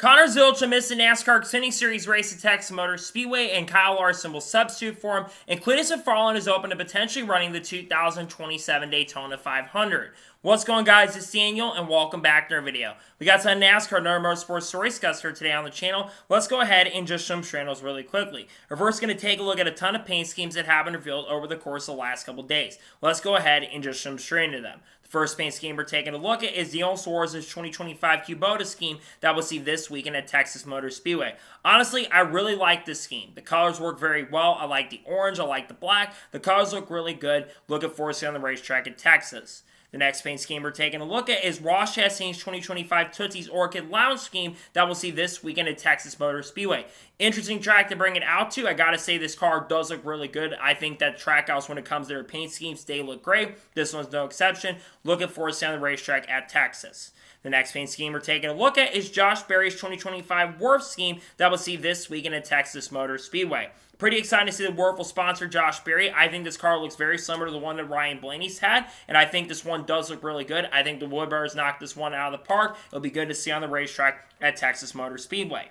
Zilisch missed the NASCAR Xfinity Series race at Texas Motor Speedway, and Kyle Larson will substitute for him. And Cleetus McFarland is open to potentially running the 2027 Daytona 500. What's going on, guys? It's Daniel, and welcome back to our video. We got some NASCAR and other motorsports story discussed here today on the channel. Let's go ahead and just some straddles really quickly. We're first going to take a look at a ton of paint schemes that have been revealed over the course of the last couple days. Let's go ahead and just jump straight into them. The first paint scheme we're taking a look at is Daniel Suarez's 2025 Kubota scheme that we'll see this weekend at Texas Motor Speedway. Honestly, I really like this scheme. The colors work very well. I like the orange. I like the black. The colors look really good. Looking forward to seeing on the racetrack in Texas. The next paint scheme we're taking a look at is Ross Chastain's 2025 Tootsie's Orchid Lounge scheme that we'll see this weekend at Texas Motor Speedway. Interesting track to bring it out to. I gotta say, this car does look really good. I think that trackhouse, when it comes to their paint schemes, they look great. This one's no exception. Looking forward to seeing on the racetrack at Texas. The next paint scheme we're taking a look at is Josh Berry's 2025 Wurf scheme that we'll see this weekend at Texas Motor Speedway. Pretty excited to see the Wurf will sponsor Josh Berry. I think this car looks very similar to the one that Ryan Blaney's had, and I think this one does look really good. I think the Woodbury's knocked this one out of the park. It'll be good to see on the racetrack at Texas Motor Speedway.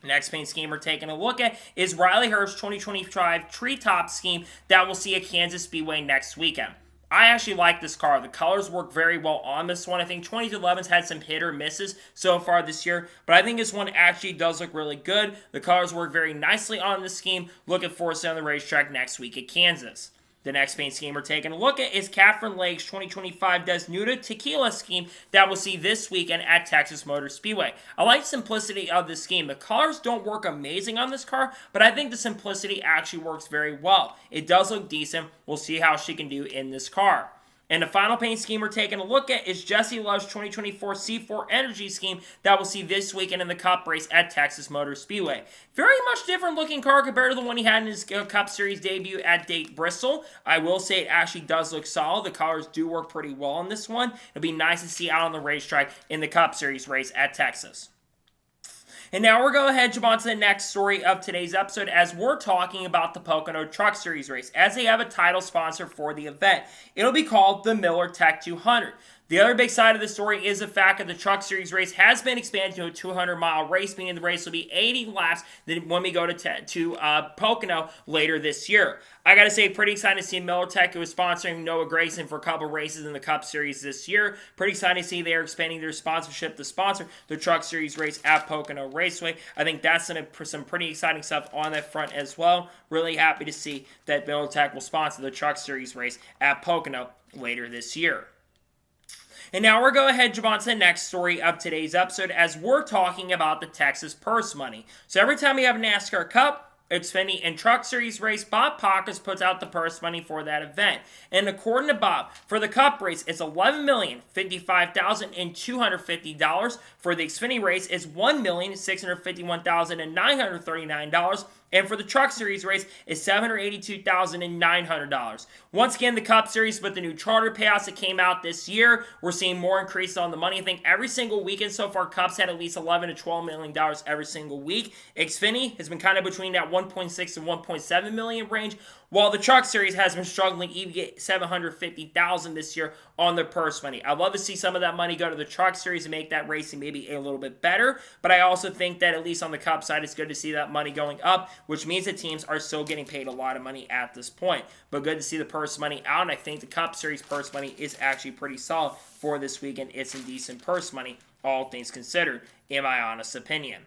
The next paint scheme we're taking a look at is Riley Herbst's 2025 Treetop scheme that we'll see at Kansas Speedway next weekend. I actually like this car. The colors work very well on this one. I think 2011's had some hit or misses so far this year, but I think this one actually does look really good. The colors work very nicely on this scheme. Looking forward to seeing on the racetrack next week at Kansas. The next paint scheme we're taking a look at is Catherine Lake's 2025 Desnuda Tequila scheme that we'll see this weekend at Texas Motor Speedway. I like the simplicity of this scheme. The colors don't work amazing on this car, but I think the simplicity actually works very well. It does look decent. We'll see how she can do in this car. And the final paint scheme we're taking a look at is Jesse Love's 2024 C4 Energy scheme that we'll see this weekend in the Cup race at Texas Motor Speedway. Very much different looking car compared to the one he had in his Cup Series debut at Bristol. I will say it actually does look solid. The colors do work pretty well on this one. It'll be nice to see out on the racetrack in the Cup Series race at Texas. And now we're going to go ahead and jump on to the next story of today's episode as we're talking about the Pocono Truck Series race, as they have a title sponsor for the event. It'll be called the Miller Tech 200. The other big side of the story is the fact that the Truck Series race has been expanded to a 200-mile race, meaning the race will be 80 laps when we go to Pocono later this year. I gotta say, pretty excited to see Miller Tech, who is sponsoring Noah Gragson for a couple races in the Cup Series this year. Pretty excited to see they are expanding their sponsorship to sponsor the Truck Series race at Pocono Raceway. I think that's some pretty exciting stuff on that front as well. Really happy to see that Miller Tech will sponsor the Truck Series race at Pocono later this year. And now we're going to go ahead and jump on to the next story of today's episode as we're talking about the Texas purse money. So every time we have a NASCAR Cup, Xfinity, and Truck Series race, Bob Pockrass puts out the purse money for that event. And according to Bob, for the Cup race, it's $11,055,250. For the Xfinity race, it's $1,651,939. And for the Truck Series race, it's $782,900. Once again, the Cup Series with the new charter payouts that came out this year, we're seeing more increases on the money. I think every single weekend so far, Cup's had at least $11 to $12 million every single week. Xfinity has been kind of between that 1.6 to 1.7 million range, while the Truck Series has been struggling even get $750,000 this year on their purse money. I'd love to see some of that money go to the Truck Series and make that racing maybe a little bit better, but I also think that at least on the Cup side, it's good to see that money going up, which means the teams are still getting paid a lot of money at this point. But good to see the purse money out, and I think the Cup Series purse money is actually pretty solid for this weekend. It's some decent purse money, all things considered, in my honest opinion.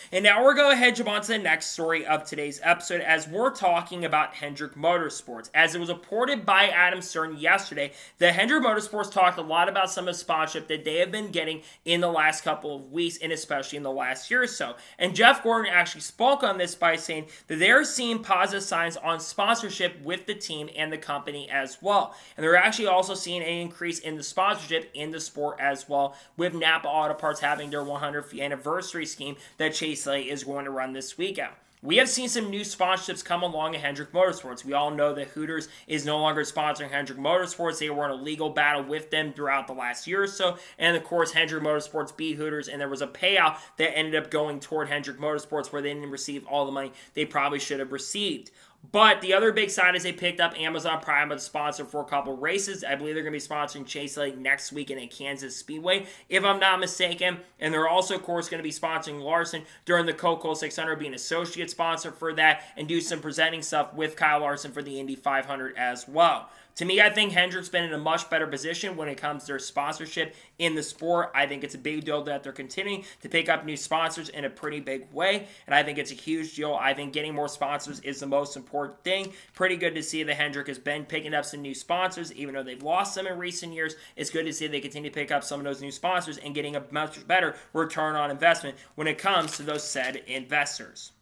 And now we're going to head on to the next story of today's episode as we're talking about Hendrick Motorsports. As it was reported by Adam Stern yesterday, that Hendrick Motorsports talked a lot about some of the sponsorship that they have been getting in the last couple of weeks and especially in the last year or so. And Jeff Gordon actually spoke on this by saying that they're seeing positive signs on sponsorship with the team and the company as well. And they're actually also seeing an increase in the sponsorship in the sport as well, with Napa Auto Parts having their 100th anniversary scheme that Chase Slay is going to run this weekend. We have seen some new sponsorships come along at Hendrick Motorsports. We all know that Hooters is no longer sponsoring Hendrick Motorsports. They were in a legal battle with them throughout the last year or so. And of course, Hendrick Motorsports beat Hooters, and there was a payout that ended up going toward Hendrick Motorsports where they didn't receive all the money they probably should have received. But the other big side is they picked up Amazon Prime as a sponsor for a couple of races. I believe they're going to be sponsoring Chase Lake next weekend at Kansas Speedway, if I'm not mistaken. And they're also, of course, going to be sponsoring Larson during the Coca-Cola 600, be an associate sponsor for that, and do some presenting stuff with Kyle Larson for the Indy 500 as well. To me, I think Hendrick's been in a much better position when it comes to their sponsorship in the sport. I think it's a big deal that they're continuing to pick up new sponsors in a pretty big way, and I think it's a huge deal. I think getting more sponsors is the most important thing. Pretty good to see that Hendrick has been picking up some new sponsors, even though they've lost some in recent years. It's good to see they continue to pick up some of those new sponsors and getting a much better return on investment when it comes to those said investors.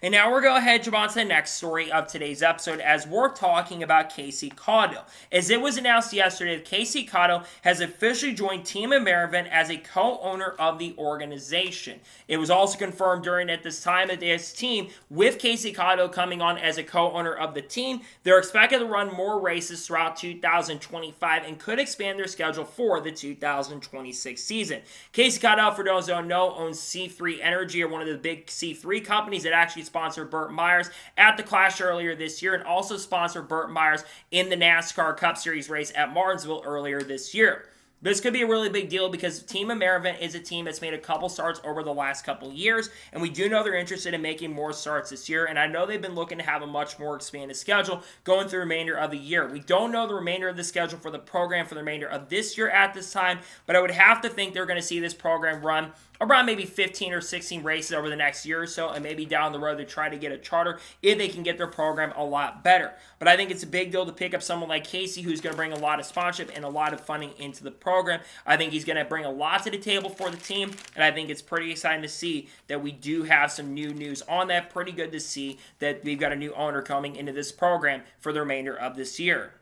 And now we're going to go ahead and jump on to the next story of today's episode as we're talking about Casey Caudill. As it was announced yesterday that Casey Caudill has officially joined Team Amerivet as a co-owner of the organization. It was also confirmed during at this time that this team, with Casey Caudill coming on as a co-owner of the team, they're expected to run more races throughout 2025 and could expand their schedule for the 2026 season. Casey Caudill, for those who don't know, owns C3 Energy, or one of the big C3 companies that actually sponsored Burt Myers at the Clash earlier this year, and also sponsored Burt Myers in the NASCAR Cup Series race at Martinsville earlier this year. This could be a really big deal because Team Amerivet is a team that's made a couple starts over the last couple of years, and we do know they're interested in making more starts this year, and I know they've been looking to have a much more expanded schedule going through the remainder of the year. We don't know the remainder of the schedule for the program for the remainder of this year at this time, but I would have to think they're going to see this program run around maybe 15 or 16 races over the next year or so, and maybe down the road they try to get a charter if they can get their program a lot better. But I think it's a big deal to pick up someone like Casey, who's going to bring a lot of sponsorship and a lot of funding into the program. I think he's going to bring a lot to the table for the team, and I think it's pretty exciting to see that we do have some new news on that. Pretty good to see that we've got a new owner coming into this program for the remainder of this year.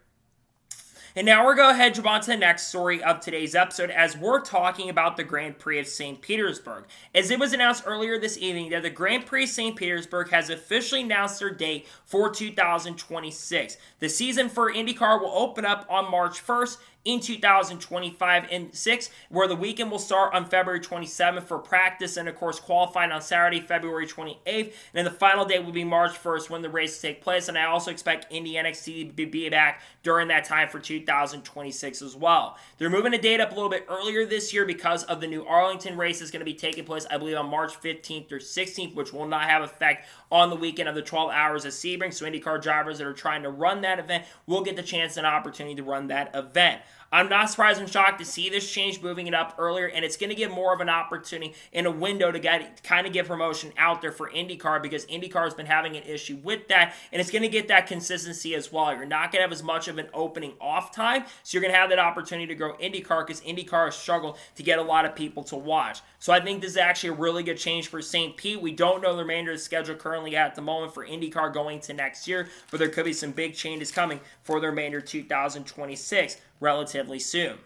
And now we're going to go ahead and jump on to the next story of today's episode as we're talking about the Grand Prix of St. Petersburg. As it was announced earlier this evening that the Grand Prix of St. Petersburg has officially announced their date for 2026. The season for IndyCar will open up on March 1st in 2025 and 6, where the weekend will start on February 27th for practice and, of course, qualifying on Saturday, February 28th. And then the final day will be March 1st when the races take place. And I also expect Indy NXT to be back during that time for 2026 as well. They're moving the date up a little bit earlier this year because of the new Arlington race is going to be taking place, I believe, on March 15th or 16th, which will not have effect on the weekend of the 12 hours of Sebring. So IndyCar drivers that are trying to run that event will get the chance and opportunity to run that event. I'm not surprised and shocked to see this change, moving it up earlier, and it's going to give more of an opportunity in a window to get promotion out there for IndyCar, because IndyCar has been having an issue with that, and it's going to get that consistency as well. You're not going to have as much of an opening off time, so you're going to have that opportunity to grow IndyCar, because IndyCar has struggled to get a lot of people to watch. So I think this is actually a really good change for St. Pete. We don't know the remainder of the schedule currently at the moment for IndyCar going to next year, but there could be some big changes coming for the remainder of 2026 relatively soon.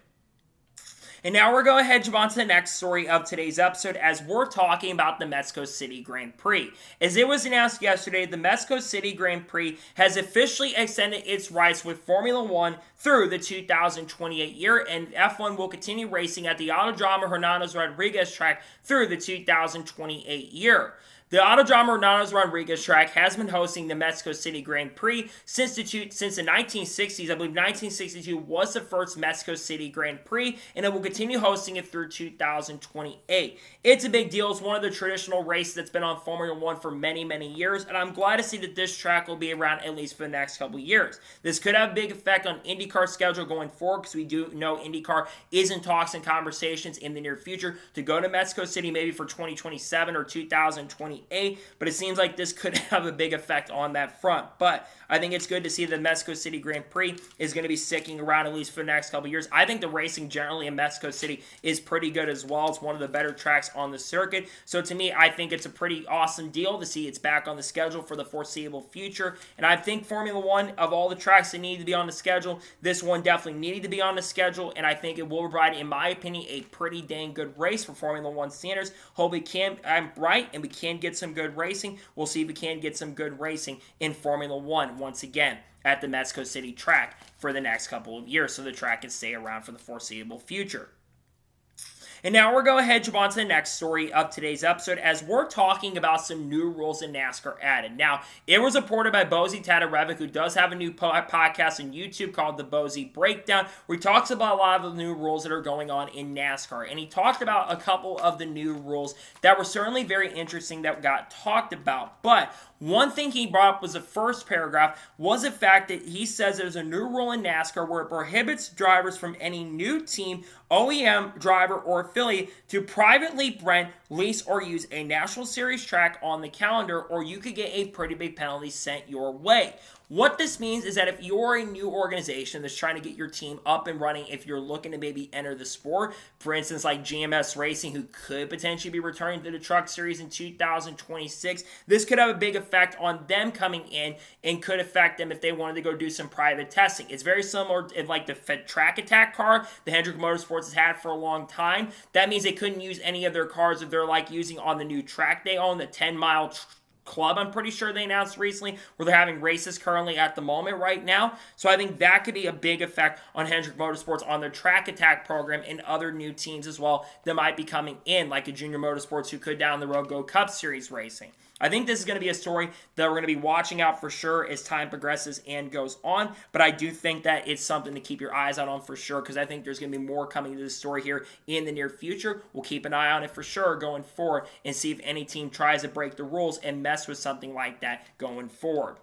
And now we're going to head on to the next story of today's episode as we're talking about the Mexico City Grand Prix. As it was announced yesterday, the Mexico City Grand Prix has officially extended its rights with Formula One through the 2028 year, and F1 will continue racing at the Autodromo Hermanos Rodriguez track through the 2028 year. The Autodromo Hermanos Rodriguez track has been hosting the Mexico City Grand Prix since the 1960s. I believe 1962 was the first Mexico City Grand Prix, and it will continue hosting it through 2028. It's a big deal. It's one of the traditional races that's been on Formula One for many, many years, and I'm glad to see that this track will be around at least for the next couple of years. This could have a big effect on IndyCar's schedule going forward, because we do know IndyCar is in talks and conversations in the near future to go to Mexico City maybe for 2027 or 2028. But it seems like this could have a big effect on that front. But I think it's good to see the Mexico City Grand Prix is going to be sticking around at least for the next couple of years. I think the racing generally in Mexico City is pretty good as well. It's one of the better tracks on the circuit. So to me, I think it's a pretty awesome deal to see it's back on the schedule for the foreseeable future. And I think Formula One, of all the tracks that need to be on the schedule, this one definitely needed to be on the schedule, and I think it will provide, in my opinion, a pretty dang good race for Formula One standards. Hope I'm right, and we can get some good racing. We'll see if we can get some good racing in Formula One once again at the Mexico City track for the next couple of years, so the track can stay around for the foreseeable future. And now we're going to jump on to the next story of today's episode as we're talking about some new rules in NASCAR added. Now, it was reported by Bozy Tatarevic, who does have a new podcast on YouTube called The Bozy Breakdown, where he talks about a lot of the new rules that are going on in NASCAR. And he talked about a couple of the new rules that were certainly very interesting that got talked about. But one thing he brought up was the first paragraph was the fact that he says there's a new rule in NASCAR where it prohibits drivers from any new team, OEM, driver, or affiliate to privately rent, lease, or use a National Series track on the calendar, or you could get a pretty big penalty sent your way. What this means is that if you're a new organization that's trying to get your team up and running, if you're looking to maybe enter the sport, for instance, like GMS Racing, who could potentially be returning to the Truck Series in 2026, this could have a big effect on them coming in and could affect them if they wanted to go do some private testing. It's very similar to like the track attack car the Hendrick Motorsports has had for a long time. That means they couldn't use any of their cars if they're like using on the new track they own, the 10-mile club, I'm pretty sure they announced recently, where they're having races currently at the moment right now. So I think that could be a big effect on Hendrick Motorsports on their track attack program and other new teams as well that might be coming in, like a Junior Motorsports who could down the road go Cup Series racing. I think this is going to be a story that we're going to be watching out for sure as time progresses and goes on, but I do think that it's something to keep your eyes out on for sure, because I think there's going to be more coming to this story here in the near future. We'll keep an eye on it for sure going forward and see if any team tries to break the rules and mess with something like that going forward.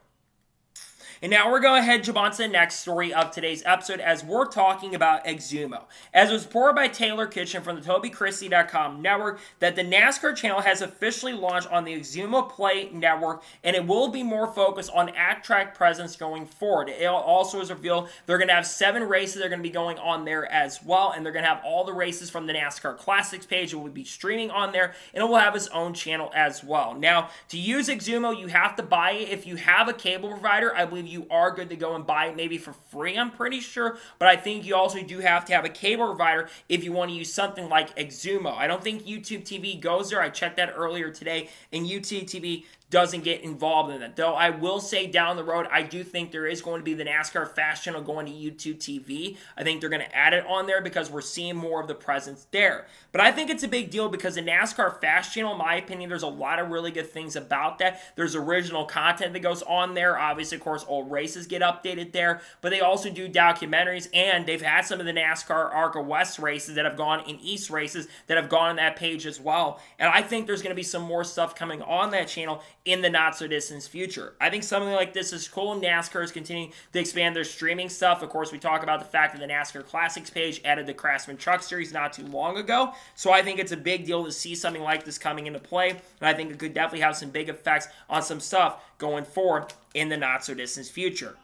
And now we're going to jump on to the next story of today's episode as we're talking about Xumo. As was reported by Taylor Kitchen from the TobyChristie.com network that the NASCAR channel has officially launched on the Xumo Play network, and it will be more focused on at-track presence going forward. It also is revealed they're going to have 7 races that are going to be going on there as well, and they're going to have all the races from the NASCAR Classics page. It will be streaming on there, and it will have its own channel as well. Now, to use Xumo, you have to buy it. If you have a cable provider, I believe you are good to go and buy it maybe for free, I'm pretty sure, but I think you also do have to have a cable provider if you want to use something like Xumo. I don't think YouTube TV goes there. I checked that earlier today, and YouTube TV doesn't get involved in it. Though I will say down the road, I do think there is going to be the NASCAR Fast Channel going to YouTube TV. I think they're going to add it on there because we're seeing more of the presence there. But I think it's a big deal because the NASCAR Fast Channel, in my opinion, there's a lot of really good things about that. There's original content that goes on there. Obviously, of course, old races get updated there, but they also do documentaries, and they've had some of the NASCAR ARCA West races that have gone in East races that have gone on that page as well. And I think there's going to be some more stuff coming on that channel in the not-so-distant future. I think something like this is cool. NASCAR is continuing to expand their streaming stuff. Of course, we talk about the fact that the NASCAR Classics page added the Craftsman Truck Series not too long ago, so I think it's a big deal to see something like this coming into play, and I think it could definitely have some big effects on some stuff going forward in the not-so-distant future.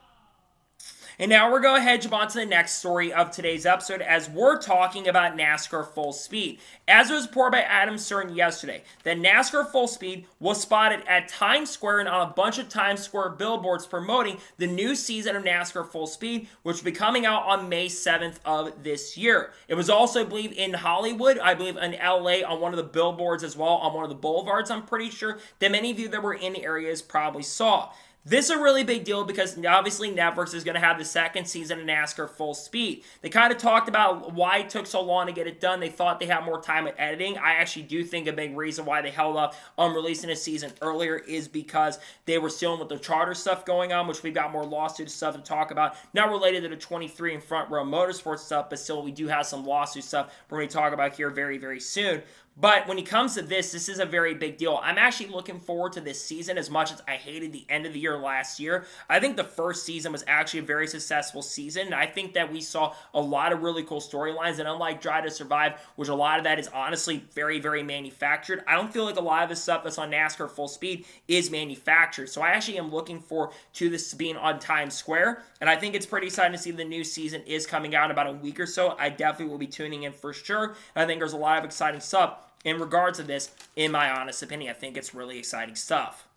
And now we're going to jump on to the next story of today's episode as we're talking about NASCAR Full Speed. As was reported by Adam Stern yesterday, that NASCAR Full Speed was spotted at Times Square and on a bunch of Times Square billboards promoting the new season of NASCAR Full Speed, which will be coming out on May 7th of this year. It was also, I believe, in Hollywood, I believe in LA on one of the billboards as well, on one of the boulevards, I'm pretty sure, that many of you that were in the areas probably saw. This is a really big deal because obviously Networks is going to have the second season of NASCAR Full Speed. They kind of talked about why it took so long to get it done. They thought they had more time with editing. I actually do think a big reason why they held up on releasing a season earlier is because they were still with the charter stuff going on, which we've got more lawsuit stuff to talk about. Not related to the 23 and Front Row Motorsports stuff, but still we do have some lawsuit stuff we're going to talk about here very, very soon. But when it comes to this is a very big deal. I'm actually looking forward to this season as much as I hated the end of the year last year. I think the first season was actually a very successful season, and I think that we saw a lot of really cool storylines, and unlike Drive to Survive, which a lot of that is honestly very, very manufactured, I don't feel like a lot of the stuff that's on NASCAR Full Speed is manufactured. So I actually am looking forward to this being on Times Square, and I think it's pretty exciting to see the new season is coming out in about a week or so. I definitely will be tuning in for sure. I think there's a lot of exciting stuff in regards to this, in my honest opinion. I think it's really exciting stuff.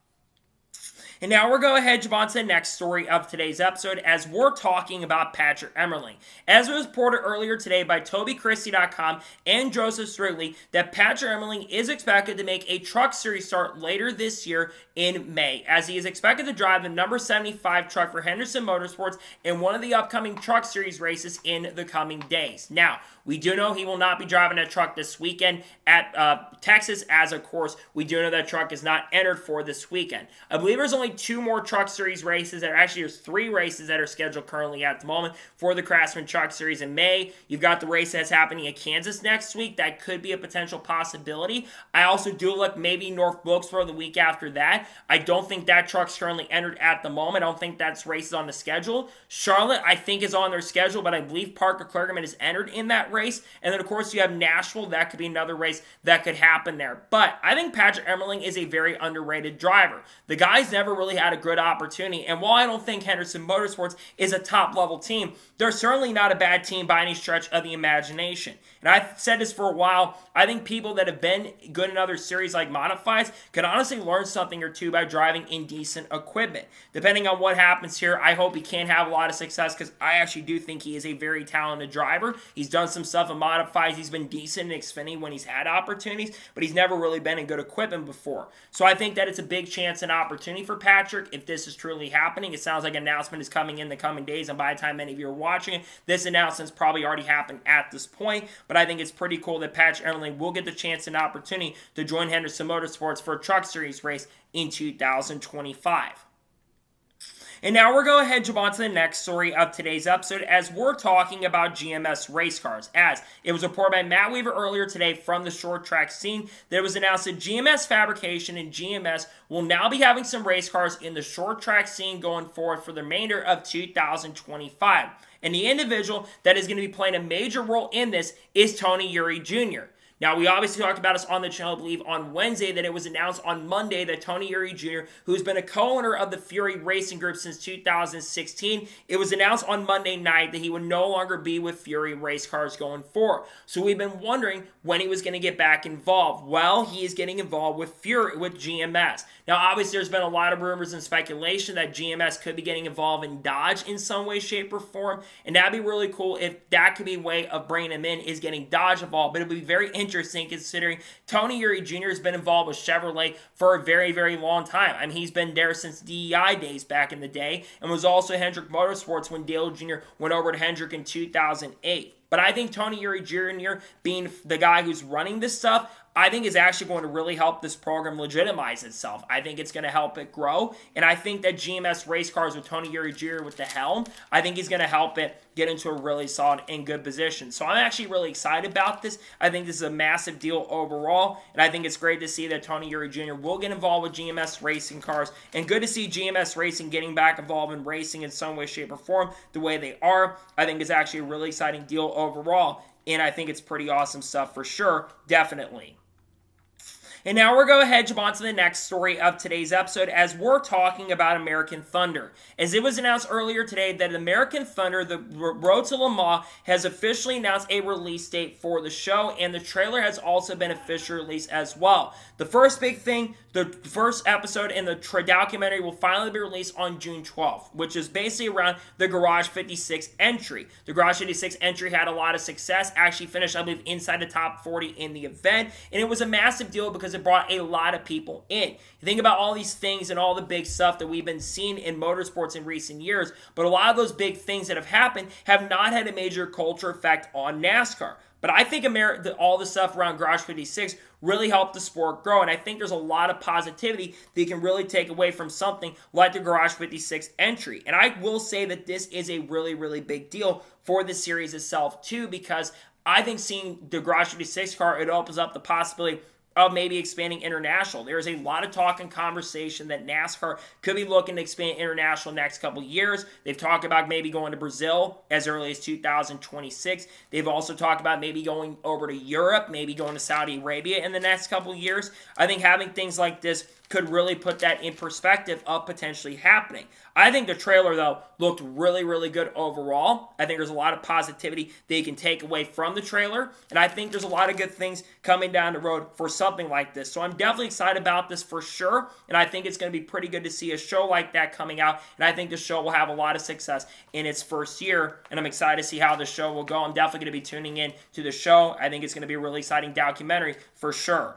And now we're going ahead and jump on to the next story of today's episode as we're talking about Patrick Emerling. As was reported earlier today by TobyChristie.com and Joseph Strigley, that Patrick Emerling is expected to make a truck series start later this year in May, as he is expected to drive the number 75 truck for Hendrick Motorsports in one of the upcoming truck series races in the coming days. Now, we do know he will not be driving a truck this weekend at Texas, as of course, we do know that truck is not entered for this weekend. I believe there's only 2 more truck series races. There's 3 races that are scheduled currently at the moment for the Craftsman Truck Series in May. You've got the race that's happening in Kansas next week. That could be a potential possibility. I also do look maybe North Wilkesboro the week after that. I don't think that truck's currently entered at the moment. I don't think that's races on the schedule. Charlotte, I think, is on their schedule, but I believe Parker Kligerman is entered in that race. And then, of course, you have Nashville. That could be another race that could happen there. But I think Patrick Emerling is a very underrated driver. The guy's never really had a good opportunity. And while I don't think Hendrick Motorsports is a top-level team, they're certainly not a bad team by any stretch of the imagination. And I've said this for a while. I think people that have been good in other series like Modifieds could honestly learn something or two by driving in decent equipment. Depending on what happens here, I hope he can have a lot of success because I actually do think he is a very talented driver. He's done some stuff in Modifieds. He's been decent in Xfinity when he's had opportunities, but he's never really been in good equipment before. So I think that it's a big chance and opportunity for Patrick if this is truly happening. It sounds like an announcement is coming in the coming days, and by the time many of you are watching it, this announcement's probably already happened at this point. But I think it's pretty cool that Patrick Emerling will get the chance and opportunity to join Hendrick Motorsports for a truck series race in 2025. And now we're going ahead and jump on to the next story of today's episode as we're talking about GMS Race Cars. As it was reported by Matt Weaver earlier today from the short track scene that it was announced that GMS Fabrication and GMS will now be having some race cars in the short track scene going forward for the remainder of 2025. And the individual that is going to be playing a major role in this is Tony Eury Jr. Now, we obviously talked about this on the channel, I believe, on Wednesday, that it was announced on Monday that Tony Eury Jr., who's been a co-owner of the Fury Racing Group since 2016, it was announced on Monday night that he would no longer be with Fury Race Cars going forward. So we've been wondering when he was going to get back involved. Well, he is getting involved with GMS. Now, obviously, there's been a lot of rumors and speculation that GMS could be getting involved in Dodge in some way, shape, or form, and that'd be really cool if that could be a way of bringing him in, is getting Dodge involved, but it would be very interesting considering Tony Eury Jr. has been involved with Chevrolet for a very, very long time. I mean, he's been there since DEI days back in the day and was also Hendrick Motorsports when Dale Jr. went over to Hendrick in 2008. But I think Tony Eury Jr. being the guy who's running this stuff, I think is actually going to really help this program legitimize itself. I think it's going to help it grow, and I think that GMS Race Cars with Tony Eury Jr. with the helm, I think he's going to help it get into a really solid and good position. So I'm actually really excited about this. I think this is a massive deal overall, and I think it's great to see that Tony Eury Jr. will get involved with GMS Racing Cars, and good to see GMS Racing getting back involved in racing in some way, shape, or form the way they are. I think it's actually a really exciting deal overall, and I think it's pretty awesome stuff for sure, definitely. And now we're going to head on to the next story of today's episode as we're talking about American Thunder. As it was announced earlier today that American Thunder, the Road to Le Mans, has officially announced a release date for the show, and the trailer has also been officially released as well. The first big thing, the first episode in the documentary will finally be released on June 12th, which is basically around the Garage 56 entry. The Garage 56 entry had a lot of success, actually finished, I believe, inside the top 40 in the event, and it was a massive deal because it brought a lot of people in. You think about all these things and all the big stuff that we've been seeing in motorsports in recent years, but a lot of those big things that have happened have not had a major culture effect on NASCAR. But I think all the stuff around Garage 56 really helped the sport grow, and I think there's a lot of positivity that you can really take away from something like the Garage 56 entry. And I will say that this is a really, really big deal for the series itself too, because I think seeing the Garage 56 car, it opens up the possibility of maybe expanding international. There's a lot of talk and conversation that NASCAR could be looking to expand international next couple years. They've talked about maybe going to Brazil as early as 2026. They've also talked about maybe going over to Europe, maybe going to Saudi Arabia in the next couple years. I think having things like this could really put that in perspective of potentially happening. I think the trailer, though, looked really, really good overall. I think there's a lot of positivity that you can take away from the trailer, and I think there's a lot of good things coming down the road for something like this. So I'm definitely excited about this for sure, and I think it's going to be pretty good to see a show like that coming out, and I think the show will have a lot of success in its first year, and I'm excited to see how the show will go. I'm definitely going to be tuning in to the show. I think it's going to be a really exciting documentary for sure.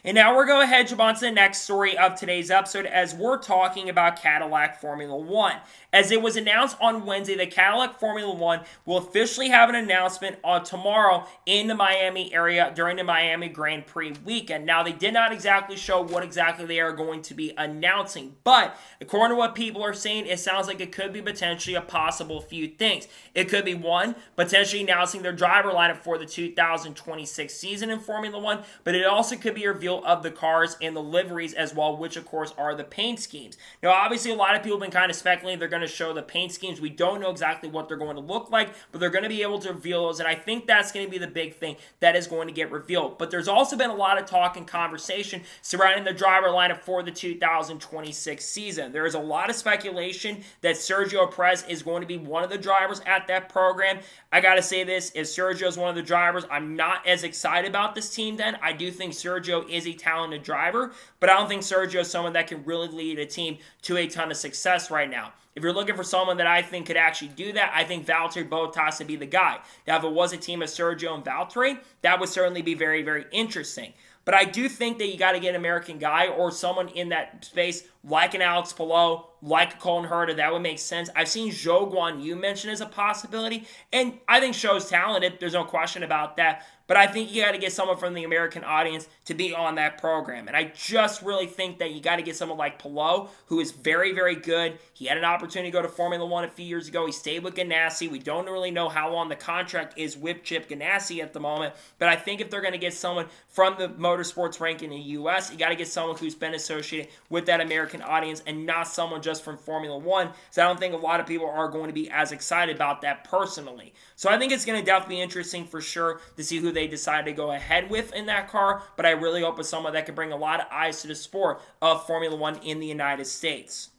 And now we're going to head on to the next story of today's episode as we're talking about Cadillac Formula 1. As it was announced on Wednesday, the Cadillac Formula 1 will officially have an announcement on tomorrow in the Miami area during the Miami Grand Prix weekend. Now, they did not exactly show what exactly they are going to be announcing, but according to what people are saying, it sounds like it could be potentially a possible few things. It could be one, potentially announcing their driver lineup for the 2026 season in Formula 1, but it also could be a reveal of the cars and the liveries as well, which of course are the paint schemes. Now, obviously, a lot of people have been kind of speculating they're going to show the paint schemes. We don't know exactly what they're going to look like, but they're going to be able to reveal those, and I think that's going to be the big thing that is going to get revealed. But there's also been a lot of talk and conversation surrounding the driver lineup for the 2026 season. There is a lot of speculation that Sergio Perez is going to be one of the drivers at that program. I got to say this, if Sergio is one of the drivers, I'm not as excited about this team then. I do think Sergio is a talented driver, but I don't think Sergio is someone that can really lead a team to a ton of success right now. If you're looking for someone that I think could actually do that, I think Valtteri Bottas would be the guy. Now, if it was a team of Sergio and Valtteri, that would certainly be very, very interesting. But I do think that you got to get an American guy or someone in that space like an Alex Palou, like a Colton Herta. That would make sense. I've seen Zhou Guanyu mentioned as a possibility, and I think Zhou's talented. There's no question about that. But I think you got to get someone from the American audience to be on that program. And I just really think that you got to get someone like Palou, who is very, very good. He had an opportunity to go to Formula 1 a few years ago. He stayed with Ganassi. We don't really know how long the contract is with Chip Ganassi at the moment. But I think if they're going to get someone from the motorsports rank in the U.S., you got to get someone who's been associated with that American audience and not someone just from Formula 1. So I don't think a lot of people are going to be as excited about that personally. So I think it's going to definitely be interesting for sure to see who they decide to go ahead with in that car, but I really hope it's someone that can bring a lot of eyes to the sport of Formula 1 in the United States.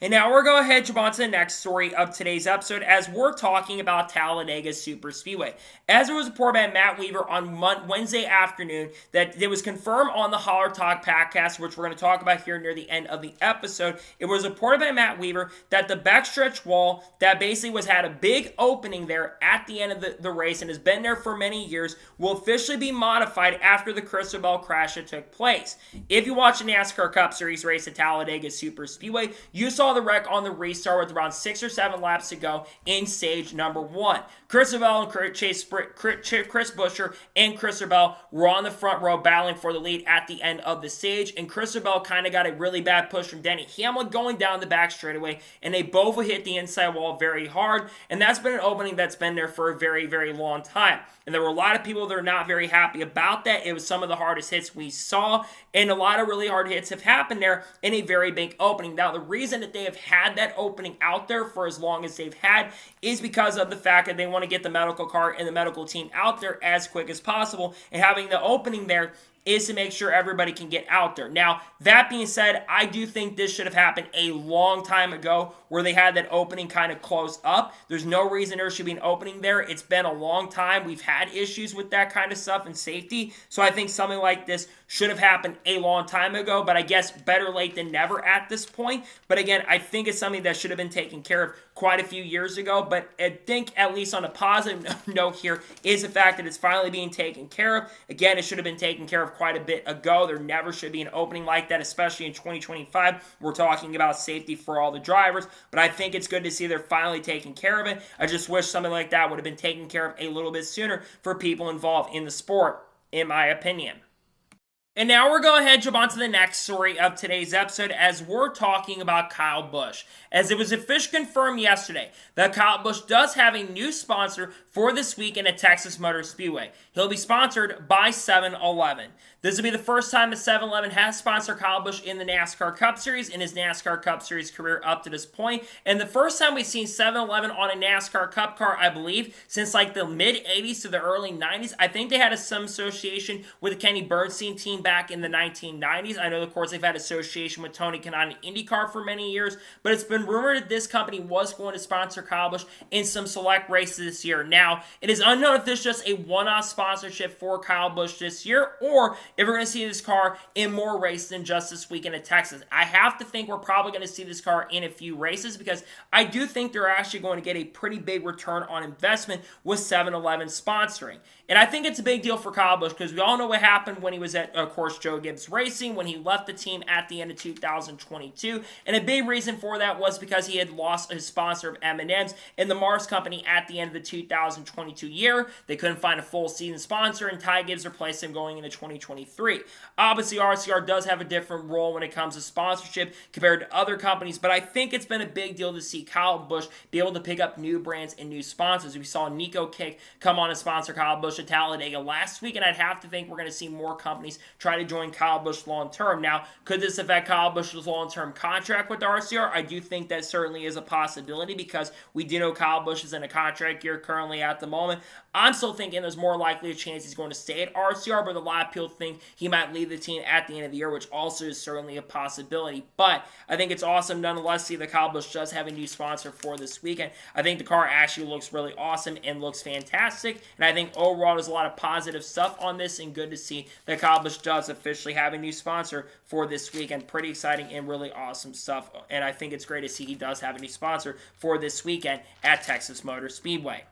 And now we're going to head on to the next story of today's episode as we're talking about Talladega Super Speedway. As it was reported by Matt Weaver on Wednesday afternoon that it was confirmed on the Holler Talk podcast, which we're going to talk about here near the end of the episode. It was reported by Matt Weaver that the backstretch wall that basically had a big opening there at the end of the race and has been there for many years will officially be modified after the Cristobal crash that took place. If you watch the NASCAR Cup Series race at Talladega Super Speedway, you saw the wreck on the restart with around 6 or 7 laps to go in stage number 1. Cristobal and Chris Buescher and Cristobal were on the front row battling for the lead at the end of the stage, and Cristobal kind of got a really bad push from Denny Hamlin going down the back straightaway, and they both would hit the inside wall very hard, and that's been an opening that's been there for a very, very long time. And there were a lot of people that are not very happy about that. It was some of the hardest hits we saw, and a lot of really hard hits have happened there in a very big opening. Now, the reason that they have had that opening out there for as long as they've had is because of the fact that they want to get the medical car and the medical team out there as quick as possible, and having the opening there is to make sure everybody can get out there. Now, that being said, I do think this should have happened a long time ago where they had that opening kind of closed up. There's no reason there should be an opening there. It's been a long time. We've had issues with that kind of stuff and safety. So I think something like this should have happened a long time ago, but I guess better late than never at this point. But again, I think it's something that should have been taken care of quite a few years ago. But I think, at least on a positive note here, is the fact that it's finally being taken care of. Again, it should have been taken care of quite a bit ago. There never should be an opening like that, especially in 2025. We're talking about safety for all the drivers, but I think it's good to see they're finally taking care of it. I just wish something like that would have been taken care of a little bit sooner for people involved in the sport, in my opinion. And now we're going to jump on to the next story of today's episode as we're talking about Kyle Busch. As it was officially confirmed yesterday that Kyle Busch does have a new sponsor for this weekend at Texas Motor Speedway. He'll be sponsored by 7-Eleven. This will be the first time that 7-Eleven has sponsored Kyle Busch in the NASCAR Cup Series in his NASCAR Cup Series career up to this point. And the first time we've seen 7-Eleven on a NASCAR Cup car, I believe, since like the mid-'80s to the early 90s. I think they had some association with the Kenny Bernstein team back in the 1990s. I know, of course, they've had association with Tony Kanaan and IndyCar for many years, but it's been rumored that this company was going to sponsor Kyle Busch in some select races this year. Now, it is unknown if this is just a one-off sponsorship for Kyle Busch this year, or if we're going to see this car in more races than just this weekend at Texas. I have to think we're probably going to see this car in a few races, because I do think they're actually going to get a pretty big return on investment with 7-Eleven sponsoring. And I think it's a big deal for Kyle Busch, because we all know what happened when he was at, of course, Joe Gibbs Racing, when he left the team at the end of 2022. And a big reason for that was because he had lost his sponsor of M&M's in the Mars Company at the end of the 2022 year. They couldn't find a full season sponsor, and Ty Gibbs replaced him going into 2023. Obviously, RCR does have a different role when it comes to sponsorship compared to other companies, but I think it's been a big deal to see Kyle Busch be able to pick up new brands and new sponsors. We saw Nico Kick come on and sponsor Kyle Busch at Talladega last week, and I'd have to think we're going to see more companies try to join Kyle Busch long-term. Now, could this affect Kyle Busch's long-term contract with RCR? I do think that certainly is a possibility, because we do know Kyle Busch is in a contract year currently at the moment. I'm still thinking there's more likely a chance he's going to stay at RCR, but a lot of people think he might leave the team at the end of the year, which also is certainly a possibility. But I think it's awesome nonetheless to see that Kyle Busch does have a new sponsor for this weekend. I think the car actually looks really awesome and looks fantastic, and I think overall there's a lot of positive stuff on this, and good to see that Kyle Busch does officially have a new sponsor for this weekend. Pretty exciting and really awesome stuff, and I think it's great to see he does have a new sponsor for this weekend at Texas Motor Speedway.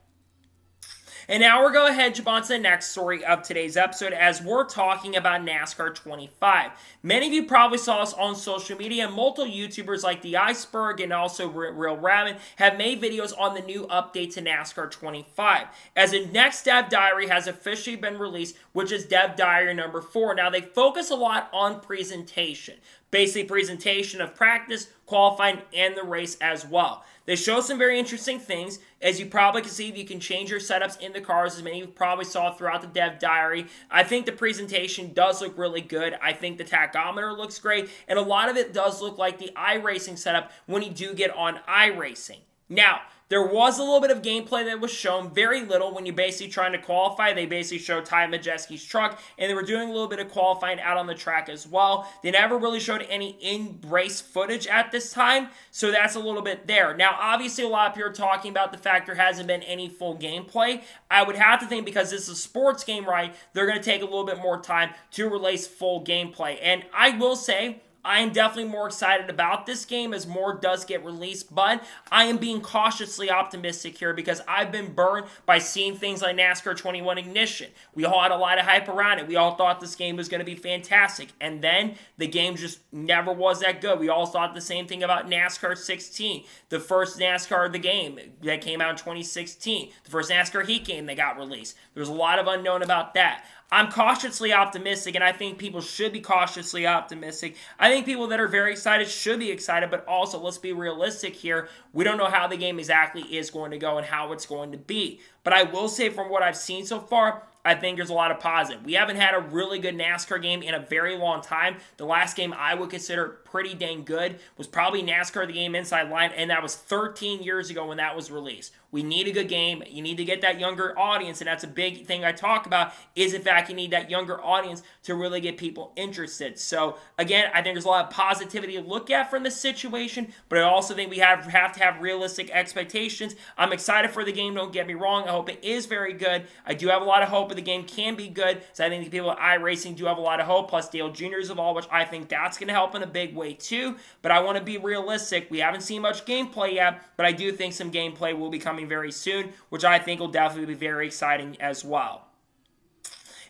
And now we're going ahead and jump on to the next story of today's episode, as we're talking about NASCAR 25. Many of you probably saw us on social media, and multiple YouTubers like The Iceberg and also Real Rabbit have made videos on the new update to NASCAR 25. As the next Dev Diary has officially been released, which is Dev Diary number 4. Now, they focus a lot on presentation. Basically, presentation of practice, qualifying, and the race as well. They show some very interesting things. As you probably can see, you can change your setups in the cars, as many of you probably saw throughout the Dev Diary. I think the presentation does look really good. I think the tachometer looks great, and a lot of it does look like the iRacing setup when you do get on iRacing. Now, there was a little bit of gameplay that was shown, very little, when you're basically trying to qualify. They basically showed Ty Majeski's truck, and they were doing a little bit of qualifying out on the track as well. They never really showed any in-race footage at this time, so that's a little bit there. Now, obviously, a lot of people are talking about the fact there hasn't been any full gameplay. I would have to think, because this is a sports game, right, they're going to take a little bit more time to release full gameplay. And I will say, I am definitely more excited about this game as more does get released, but I am being cautiously optimistic here, because I've been burned by seeing things like NASCAR 21 Ignition. We all had a lot of hype around it. We all thought this game was going to be fantastic, and then the game just never was that good. We all thought the same thing about NASCAR 16, the first NASCAR the game that came out in 2016, the first NASCAR Heat game that got released. There's a lot of unknown about that. I'm cautiously optimistic, and I think people should be cautiously optimistic. I think people that are very excited should be excited, but also, let's be realistic here. We don't know how the game exactly is going to go and how it's going to be. But I will say, from what I've seen so far, I think there's a lot of positive. We haven't had a really good NASCAR game in a very long time. The last game I would consider pretty dang good was probably NASCAR The Game Inside Line, and that was 13 years ago when that was released. We need a good game. You need to get that younger audience, and that's a big thing I talk about, is in fact you need that younger audience to really get people interested. So again, I think there's a lot of positivity to look at from this situation, but I also think we have to have realistic expectations. I'm excited for the game, don't get me wrong. I hope it is very good. I do have a lot of hope that the game can be good, so I think the people at iRacing do have a lot of hope, plus Dale Jr.'s of all, which I think that's going to help in a big way too. But I want to be realistic. We haven't seen much gameplay yet, but I do think some gameplay will be coming very soon, which I think will definitely be very exciting as well.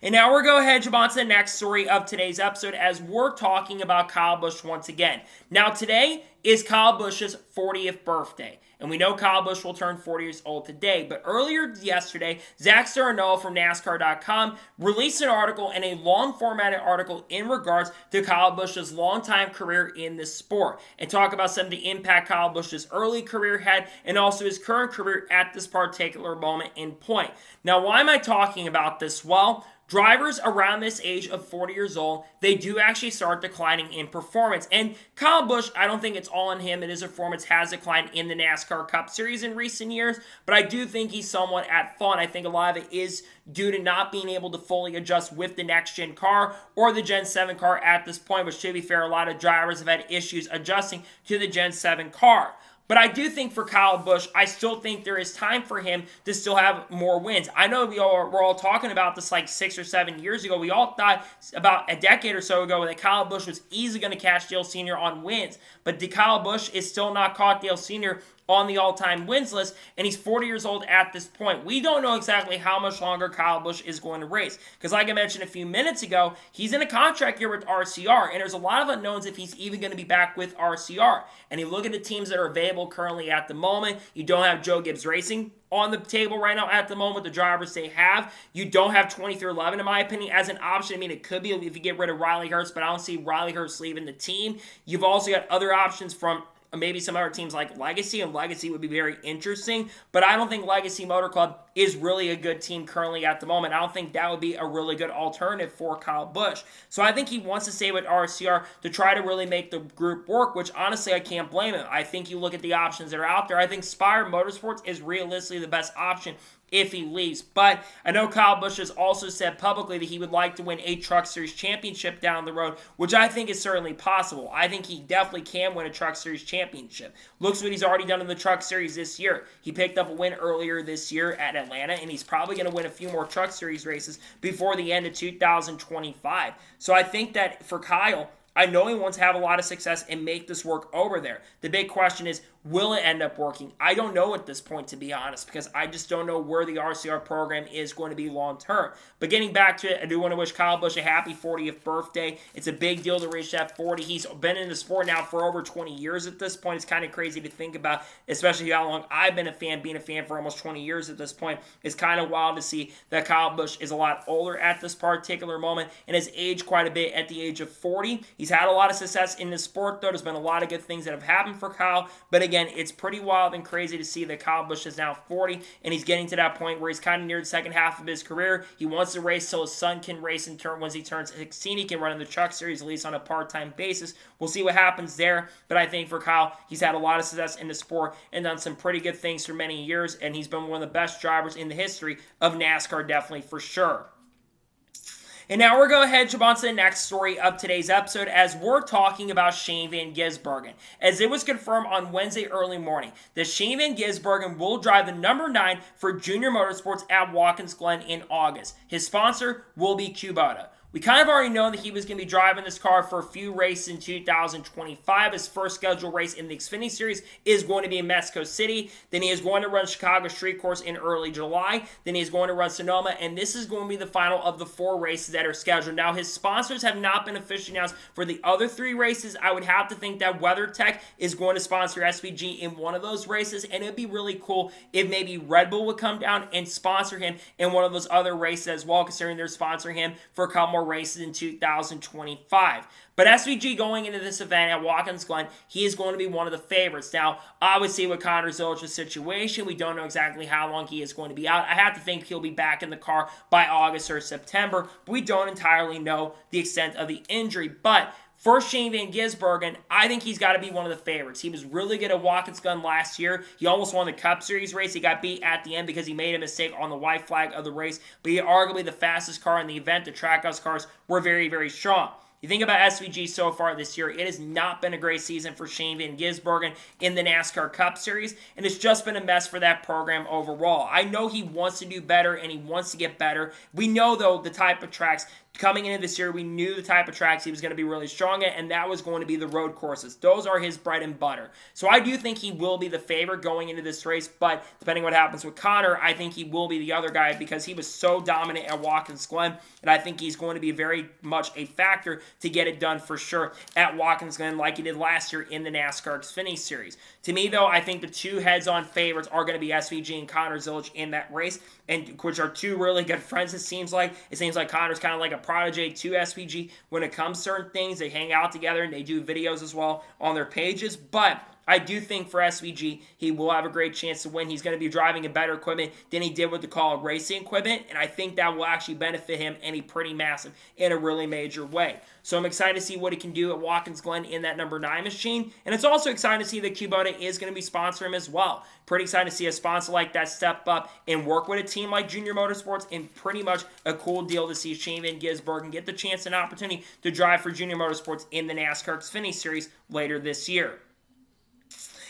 And now we're going to go ahead and jump on to the next story of today's episode, as we're talking about Kyle Busch once again. Now, today is Kyle Busch's 40th birthday. And we know Kyle Busch will turn 40 years old today. But earlier yesterday, Zach Serranoa from NASCAR.com released an article, and a long-formatted article in regards to Kyle Busch's longtime career in this sport, and talk about some of the impact Kyle Busch's early career had, and also his current career at this particular moment in point. Now, why am I talking about this? Well, drivers around this age of 40 years old, they do actually start declining in performance. And Kyle Busch, I don't think it's all on him. His performance has declined in the NASCAR Cup Series in recent years, but I do think he's somewhat at fault. I think a lot of it is due to not being able to fully adjust with the next-gen car or the Gen 7 car at this point, which, to be fair, a lot of drivers have had issues adjusting to the Gen 7 car. But I do think for Kyle Busch, I still think there is time for him to still have more wins. I know we're all talking about this like 6 or 7 years ago. We all thought about a decade or so ago that Kyle Busch was easily going to catch Dale Sr. on wins. But Kyle Busch is still not caught Dale Sr. on the all-time wins list, and he's 40 years old at this point. We don't know exactly how much longer Kyle Busch is going to race, because like I mentioned a few minutes ago, he's in a contract year with RCR, and there's a lot of unknowns if he's even going to be back with RCR. And you look at the teams that are available currently at the moment, you don't have Joe Gibbs Racing on the table right now at the moment, the drivers they have. You don't have 2311, in my opinion, as an option. I mean, it could be if you get rid of Riley Hurst, but I don't see Riley Hurst leaving the team. You've also got other options from maybe some other teams like Legacy, and Legacy would be very interesting, but I don't think Legacy Motor Club is really a good team currently at the moment. I don't think that would be a really good alternative for Kyle Busch. So I think he wants to stay with RCR to try to really make the group work, which honestly I can't blame him. I think you look at the options that are out there, I think Spire Motorsports is realistically the best option if he leaves. But I know Kyle Busch has also said publicly that he would like to win a Truck Series championship down the road, which I think is certainly possible. I think he definitely can win a Truck Series championship. Looks what he's already done in the Truck Series this year. He picked up a win earlier this year at Atlanta, and he's probably going to win a few more Truck Series races before the end of 2025. So I think that for Kyle, I know he wants to have a lot of success and make this work over there. The big question is, will it end up working? I don't know at this point, to be honest, because I just don't know where the RCR program is going to be long term. But getting back to it, I do want to wish Kyle Busch a happy 40th birthday. It's a big deal to reach that 40. He's been in the sport now for over 20 years at this point. It's kind of crazy to think about, especially how long I've been a fan, being a fan for almost 20 years at this point. It's kind of wild to see that Kyle Busch is a lot older at this particular moment and has aged quite a bit at the age of 40. He's had a lot of success in the sport, though. There's been a lot of good things that have happened for Kyle, but again, it's pretty wild and crazy to see that Kyle Busch is now 40, and he's getting to that point where he's kind of near the second half of his career. He wants to race so his son can race in turn. Once he turns 16, he can run in the Truck Series, at least on a part-time basis. We'll see what happens there, but I think for Kyle, he's had a lot of success in the sport and done some pretty good things for many years, and he's been one of the best drivers in the history of NASCAR, definitely for sure. And now we're going to head on to the next story of today's episode, as we're talking about Shane Van Gisbergen. As it was confirmed on Wednesday early morning that Shane Van Gisbergen will drive the number 9 for Junior Motorsports at Watkins Glen in August. His sponsor will be Kubota. We kind of already know that he was going to be driving this car for a few races in 2025. His first scheduled race in the Xfinity Series is going to be in Mexico City. Then he is going to run Chicago Street Course in early July. Then he is going to run Sonoma. And this is going to be the final of the 4 races that are scheduled. Now, his sponsors have not been officially announced for the other 3 races. I would have to think that WeatherTech is going to sponsor SVG in one of those races. And it would be really cool if maybe Red Bull would come down and sponsor him in one of those other races as well, considering they're sponsoring him for a couple more races in 2025. But SVG going into this event at Watkins Glen, he is going to be one of the favorites. Now, obviously with Connor Zilich's situation, we don't know exactly how long he is going to be out. I have to think he'll be back in the car by August or September, but we don't entirely know the extent of the injury. But for Shane Van Gisbergen, I think he's got to be one of the favorites. He was really good at Watkins Glen last year. He almost won the Cup Series race. He got beat at the end because he made a mistake on the white flag of the race. But he had arguably the fastest car in the event. The Trackhouse cars were very, very strong. You think about SVG so far this year, it has not been a great season for Shane Van Gisbergen in the NASCAR Cup Series, and it's just been a mess for that program overall. I know he wants to do better, and he wants to get better. We know, though, the type of tracks coming into this year, we knew the type of tracks he was going to be really strong at, and that was going to be the road courses. Those are his bread and butter. So I do think he will be the favorite going into this race, but depending on what happens with Connor, I think he will be the other guy because he was so dominant at Watkins Glen, and I think he's going to be very much a factor to get it done for sure at Watkins Glen like he did last year in the NASCAR Xfinity Series. To me, though, I think the 2 heads-on favorites are going to be SVG and Connor Zilisch in that race, and which are 2 really good friends, it seems like. It seems like Connor's kind of like a protege to SVG when it comes to certain things. They hang out together and they do videos as well on their pages, but I do think for SVG, he will have a great chance to win. He's going to be driving a better equipment than he did with the Caudill racing equipment, and I think that will actually benefit him and be pretty massive in a really major way. So I'm excited to see what he can do at Watkins Glen in that number 9 machine. And it's also exciting to see that Kubota is going to be sponsoring him as well. Pretty excited to see a sponsor like that step up and work with a team like Junior Motorsports, and pretty much a cool deal to see Shane Van Gisbergen get the chance and opportunity to drive for Junior Motorsports in the NASCAR Xfinity Series later this year.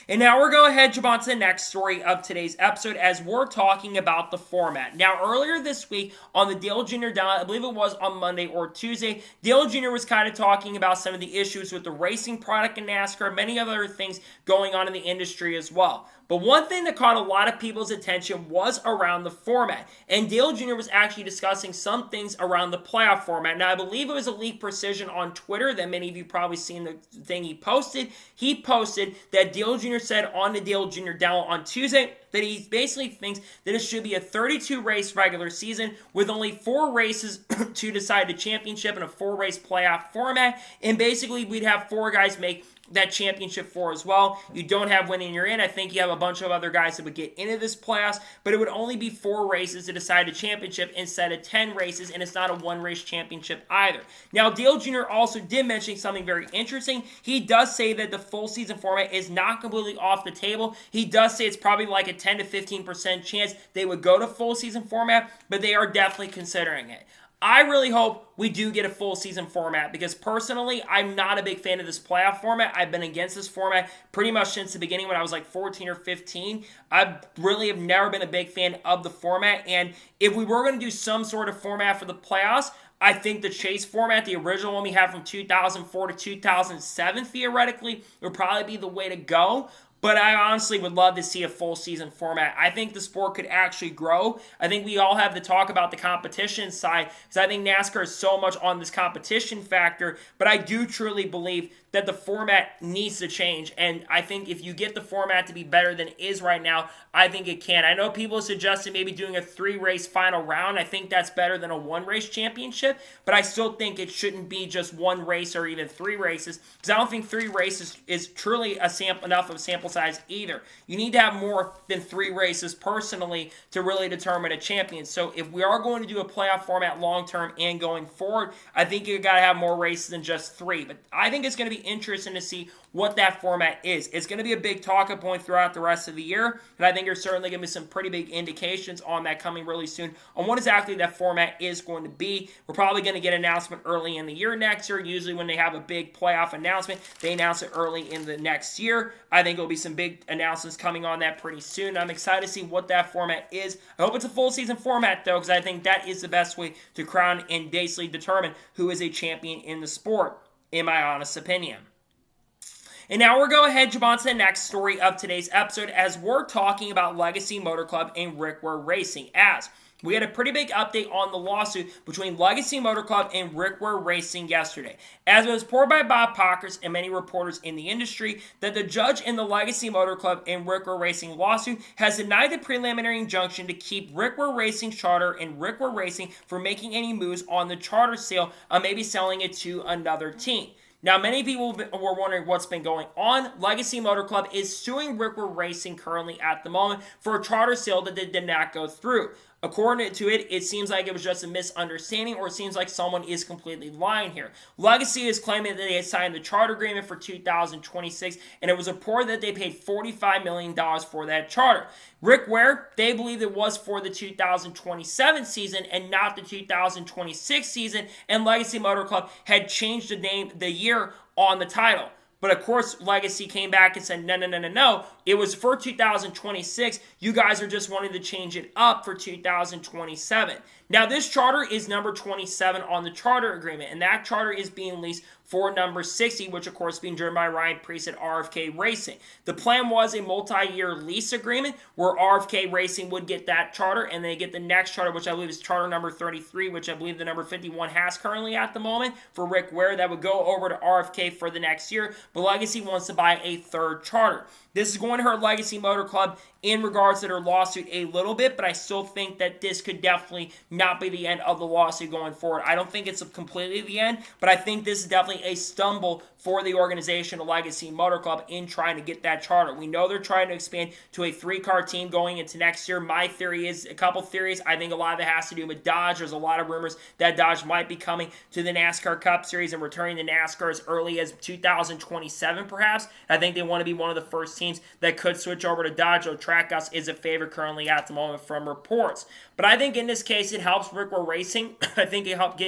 And now we're going to head on to the next story of today's episode as we're talking about the format. Now, earlier this week on the Dale Jr. Down, I believe it was on Monday or Tuesday, Dale Jr. was kind of talking about some of the issues with the racing product in NASCAR, many other things going on in the industry as well. But one thing that caught a lot of people's attention was around the format. And Dale Jr. was actually discussing some things around the playoff format. Now, I believe it was Elite Precision on Twitter that many of you probably seen the thing he posted. He posted that Dale Jr. said on the Dale Jr. Down on Tuesday that he basically thinks that it should be a 32-race regular season with only 4 races to decide the championship in a 4-race playoff format. And basically, we'd have 4 guys make that championship for as well. You don't have winning you're in. I think you have a bunch of other guys that would get into this playoffs, but it would only be 4 races to decide a championship instead of 10 races, and it's not a 1-race championship either. Now, Dale Jr. also did mention something very interesting. He does say that the full season format is not completely off the table. He does say it's probably like a 10 to 15% chance they would go to full season format, but they are definitely considering it. I really hope we do get a full season format because personally, I'm not a big fan of this playoff format. I've been against this format pretty much since the beginning when I was like 14 or 15. I really have never been a big fan of the format, and if we were going to do some sort of format for the playoffs, I think the chase format, the original one we had from 2004 to 2007, theoretically, would probably be the way to go. But I honestly would love to see a full season format. I think the sport could actually grow. I think we all have to talk about the competition side because I think NASCAR is so much on this competition factor. But I do truly believe that the format needs to change. And I think if you get the format to be better than it is right now, I think it can. I know people suggested maybe doing a 3-race final round. I think that's better than a 1-race championship. But I still think it shouldn't be just 1 race or even 3 races because I don't think 3 races is truly enough of a sample size either. You need to have more than 3 races personally to really determine a champion. So if we are going to do a playoff format long term and going forward, I think you got to have more races than just 3. But I think it's going to be interesting to see what that format is. It's going to be a big talking point throughout the rest of the year, and I think there's certainly going to be some pretty big indications on that coming really soon on what exactly that format is going to be. We're probably going to get an announcement early in the year next year. Usually when they have a big playoff announcement, they announce it early in the next year. I think there'll be some big announcements coming on that pretty soon. I'm excited to see what that format is. I hope it's a full season format though, because I think that is the best way to crown and basically determine who is a champion in the sport, in my honest opinion. And now we're going to head on to the next story of today's episode as we're talking about Legacy Motor Club and Rick Ware Racing, as we had a pretty big update on the lawsuit between Legacy Motor Club and Rick Ware Racing yesterday, as it was reported by Bob Pockers and many reporters in the industry that the judge in the Legacy Motor Club and Rick Ware Racing lawsuit has denied the preliminary injunction to keep Rick Ware Racing's charter and Rick Ware Racing from making any moves on the charter sale of maybe selling it to another team. Now, many people were wondering what's been going on. Legacy Motor Club is suing Rick Ware Racing currently at the moment for a charter sale that did not go through. According to it, it seems like it was just a misunderstanding, or it seems like someone is completely lying here. Legacy is claiming that they had signed the charter agreement for 2026, and it was reported that they paid $45 million for that charter. Rick Ware, they believe it was for the 2027 season and not the 2026 season, and Legacy Motor Club had changed the year on the title. But of course, Legacy came back and said, no. It was for 2026. You guys are just wanting to change it up for 2027. Now, this charter is number 27 on the charter agreement, and that charter is being leased for number 60, which of course is being driven by Ryan Prix at RFK Racing. The plan was a multi-year lease agreement where RFK Racing would get that charter, and they get the next charter, which I believe is charter number 33, which I believe the number 51 has currently at the moment for Rick Ware. That would go over to RFK for the next year, but Legacy wants to buy a third charter. This is going to hurt Legacy Motor Club in regards to their lawsuit a little bit, but I still think that this could definitely not be the end of the lawsuit going forward. I don't think it's completely the end, but I think this is definitely a stumble for the organization of Legacy Motor Club in trying to get that charter. We know they're trying to expand to a 3-car team going into next year. My theory is a couple theories. I think a lot of it has to do with Dodge. There's a lot of rumors that Dodge might be coming to the NASCAR Cup Series and returning to NASCAR as early as 2027 perhaps. I think they want to be one of the first teams that could switch over to Dodge, though Trackhouse is a favorite currently at the moment from reports. But I think in this case it helps Brickwell Racing. I think it helps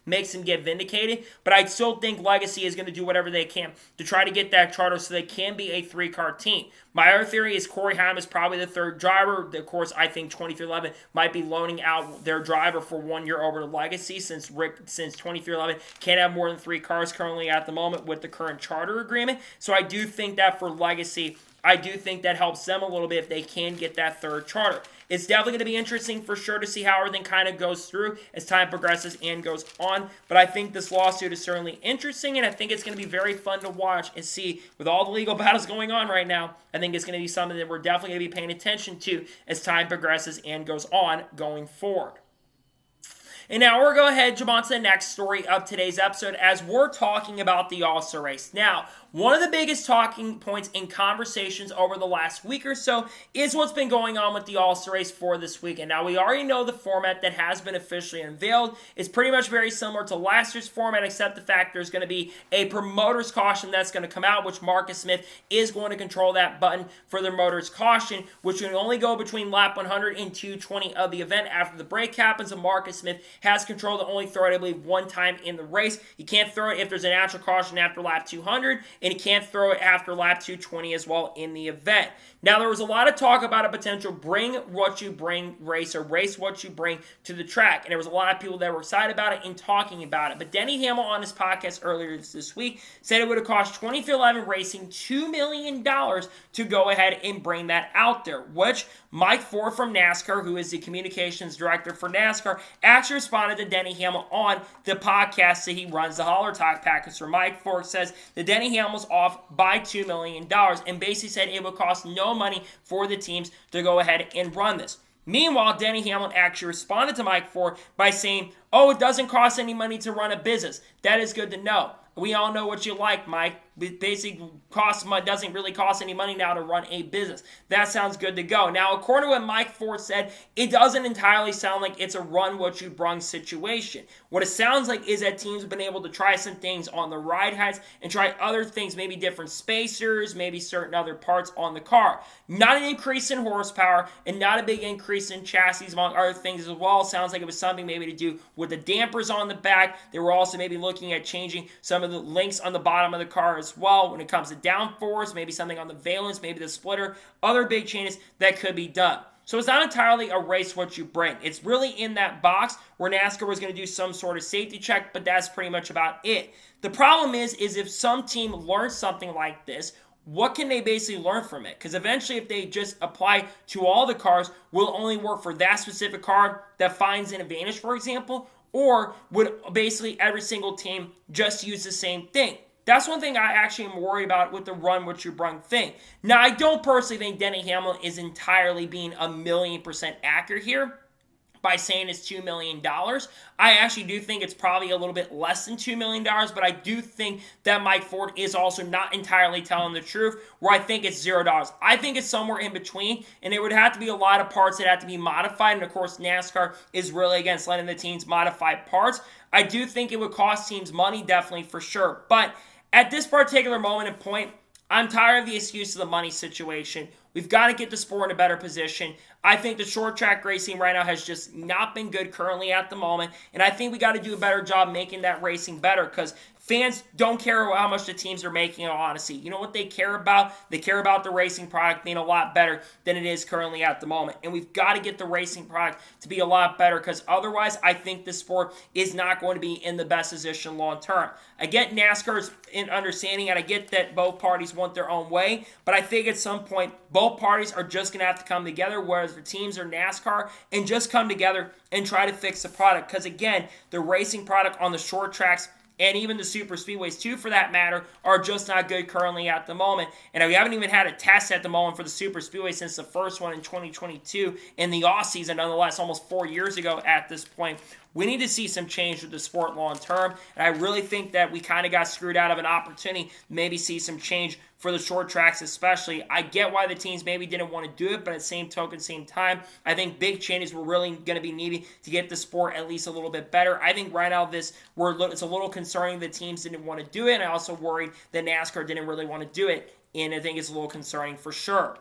makes him get vindicated. But I still think Legacy is going to do whatever they can to try to get that charter so they can be a 3-car team. My other theory is Corey Haim is probably the third driver. Of course, I think 2311 might be loaning out their driver for 1 year over to Legacy since 2311 can't have more than 3 cars currently at the moment with the current charter agreement. So I do think that for Legacy, I do think that helps them a little bit if they can get that third charter. It's definitely going to be interesting for sure to see how everything kind of goes through as time progresses and goes on. But I think this lawsuit is certainly interesting, and I think it's going to be very fun to watch and see with all the legal battles going on right now. I think it's going to be something that we're definitely going to be paying attention to as time progresses and goes on going forward. And now we're going to go ahead and jump on to the next story of today's episode as we're talking about the All-Star race. Now, one of the biggest talking points in conversations over the last week or so is what's been going on with the All-Star race for this weekend. Now, we already know the format that has been officially unveiled is pretty much very similar to last year's format, except the fact there's going to be a promoter's caution that's going to come out, which Marcus Smith is going to control that button for the promoter's caution, which will only go between lap 100 and 220 of the event. After the break happens, and Marcus Smith has control to only throw it, I believe, one time in the race. He can't throw it if there's a natural caution after lap 200, and he can't throw it after lap 220 as well in the event. Now, there was a lot of talk about a potential bring what you bring race, or race what you bring to the track, and there was a lot of people that were excited about it and talking about it. But Denny Hamel on his podcast earlier this week said it would have cost 2311 Racing $2 million to go ahead and bring that out there, which Mike Ford from NASCAR, who is the communications director for NASCAR, actually responded to Denny Hamel on the podcast that he runs, the Holler Talk package. So Mike Ford says that Denny Hamel's off by $2 million and basically said it would cost no money for the teams to go ahead and run this. Meanwhile, Denny Hamlin actually responded to Mike Ford by saying, "Oh, it doesn't cost any money to run a business. That is good to know. We all know what you like, Mike. It basically doesn't really cost any money now to run a business. That sounds good to go." Now, according to what Mike Ford said, it doesn't entirely sound like it's a run what you brung situation. What it sounds like is that teams have been able to try some things on the ride heights and try other things, maybe different spacers, maybe certain other parts on the car. Not an increase in horsepower and not a big increase in chassis, among other things as well. Sounds like it was something maybe to do with the dampers on the back. They were also maybe looking at changing some of the links on the bottom of the car as well when it comes to downforce, maybe something on the valence, maybe the splitter, other big changes that could be done. So it's not entirely a race what you bring. It's really in that box where NASCAR was going to do some sort of safety check, but that's pretty much about it. The problem is if some team learns something like this, what can they basically learn from it? Because eventually if they just apply to all the cars, will it only work for that specific car that finds an advantage, for example? Or would basically every single team just use the same thing? That's one thing I actually am worried about with the run what you brung thing. Now, I don't personally think Denny Hamlin is entirely being 1,000,000% accurate here by saying it's $2 million. I actually do think it's probably a little bit less than $2 million, but I do think that Mike Ford is also not entirely telling the truth, where I think it's $0. I think it's somewhere in between, and there would have to be a lot of parts that have to be modified, and of course NASCAR is really against letting the teams modify parts. I do think it would cost teams money, definitely, for sure, but at this particular moment and point, I'm tired of the excuse of the money situation. We've got to get the sport in a better position. I think the short track racing right now has just not been good currently at the moment, and I think we got to do a better job making that racing better, because fans don't care how much the teams are making, in all honesty. You know what they care about? They care about the racing product being a lot better than it is currently at the moment. And we've got to get the racing product to be a lot better, because otherwise I think the sport is not going to be in the best position long term. I get NASCAR's in understanding, and I get that both parties want their own way, but I think at some point both parties are just going to have to come together, whereas the teams are NASCAR, and just come together and try to fix the product. Because again, the racing product on the short tracks and even the super speedways too, for that matter, are just not good currently at the moment. And we haven't even had a test at the moment for the super speedway since the first one in 2022 in the off season, nonetheless, almost 4 years ago at this point. We need to see some change with the sport long term, and I really think that we kind of got screwed out of an opportunity to maybe see some change for the short tracks especially. I get why the teams maybe didn't want to do it, but at the same token, same time, I think big changes were really going to be needed to get the sport at least a little bit better. I think right now it's a little concerning the teams didn't want to do it, and I also worried that NASCAR didn't really want to do it, and I think it's a little concerning for sure.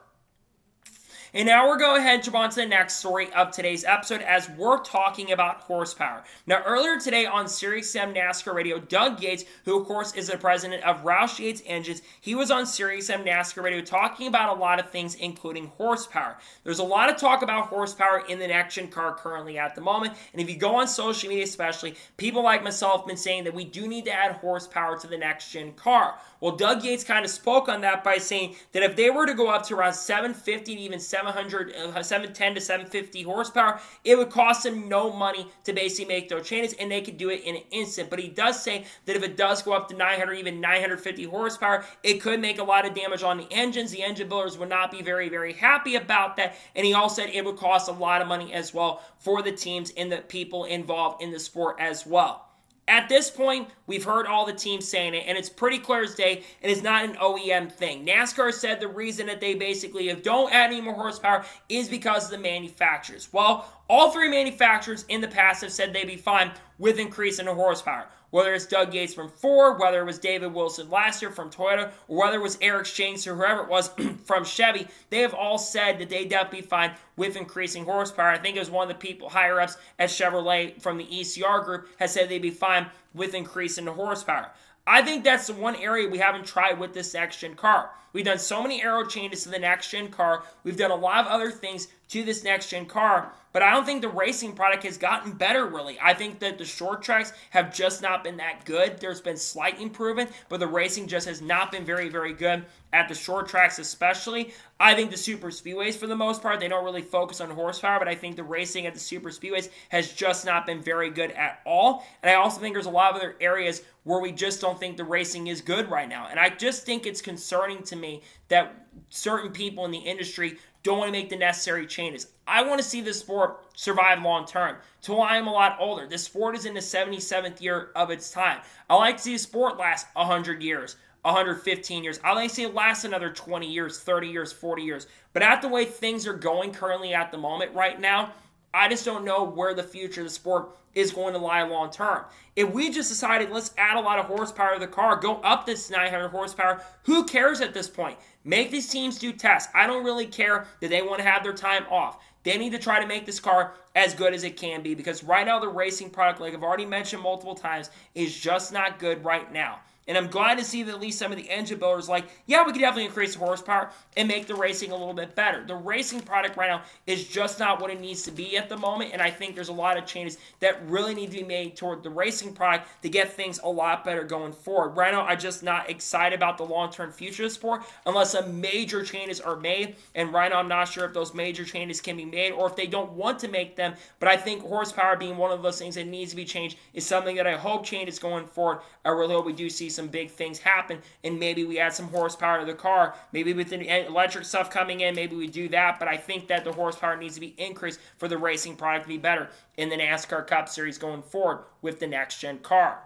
And now we're going ahead and jump on to the next story of today's episode as we're talking about horsepower. Now, earlier today on SiriusXM NASCAR Radio, Doug Yates, who of course is the president of Roush Yates Engines, he was on SiriusXM NASCAR Radio talking about a lot of things, including horsepower. There's a lot of talk about horsepower in the next-gen car currently at the moment, and if you go on social media especially, people like myself have been saying that we do need to add horsepower to the next-gen car. Well, Doug Yates kind of spoke on that by saying that if they were to go up to around 750 to even 710 to 750 horsepower, it would cost them no money to basically make those changes, and they could do it in an instant. But he does say that if it does go up to 900, even 950 horsepower, it could make a lot of damage on the engines. The engine builders would not be very, very happy about that. And he also said it would cost a lot of money as well for the teams and the people involved in the sport as well. At this point, we've heard all the teams saying it, and it's pretty clear as day, and it's not an OEM thing. NASCAR said the reason that they basically don't add any more horsepower is because of the manufacturers. Well, all three manufacturers in the past have said they'd be fine with increasing the horsepower. Whether it's Doug Yates from Ford, whether it was David Wilson last year from Toyota, or whether it was Eric Shanks or whoever it was from Chevy, they have all said that they'd definitely be fine with increasing horsepower. I think it was one of the people higher-ups at Chevrolet from the ECR group has said they'd be fine with increasing the horsepower. I think that's the one area we haven't tried with this next-gen car. We've done so many aero changes to the next-gen car. We've done a lot of other things to this next-gen car, but I don't think the racing product has gotten better, really. I think that the short tracks have just not been that good. There's been slight improvement, but the racing just has not been very, very good at the short tracks especially. I think the super speedways, for the most part, they don't really focus on horsepower, but I think the racing at the super speedways has just not been very good at all. And I also think there's a lot of other areas where we just don't think the racing is good right now. And I just think it's concerning to me that certain people in the industry don't want to make the necessary changes. I want to see this sport survive long term. Till I am a lot older. This sport is in the 77th year of its time. I like to see a sport last 100 years, 115 years. I like to see it last another 20 years, 30 years, 40 years. But at the way things are going currently at the moment right now, I just don't know where the future of the sport is going to lie long term. If we just decided, let's add a lot of horsepower to the car, go up this 900 horsepower, who cares at this point? Make these teams do tests. I don't really care that they want to have their time off. They need to try to make this car as good as it can be, because right now the racing product, like I've already mentioned multiple times, is just not good right now. And I'm glad to see that at least some of the engine builders like, yeah, we could definitely increase the horsepower and make the racing a little bit better. The racing product right now is just not what it needs to be at the moment, and I think there's a lot of changes that really need to be made toward the racing product to get things a lot better going forward. Right now, I'm just not excited about the long-term future of the sport unless some major changes are made, and right now I'm not sure if those major changes can be made or if they don't want to make them, but I think horsepower being one of those things that needs to be changed is something that I hope changes going forward. I really hope we do see some big things happen, and maybe we add some horsepower to the car. Maybe with the electric stuff coming in, maybe we do that, but I think that the horsepower needs to be increased for the racing product to be better in the NASCAR Cup Series going forward with the next-gen car.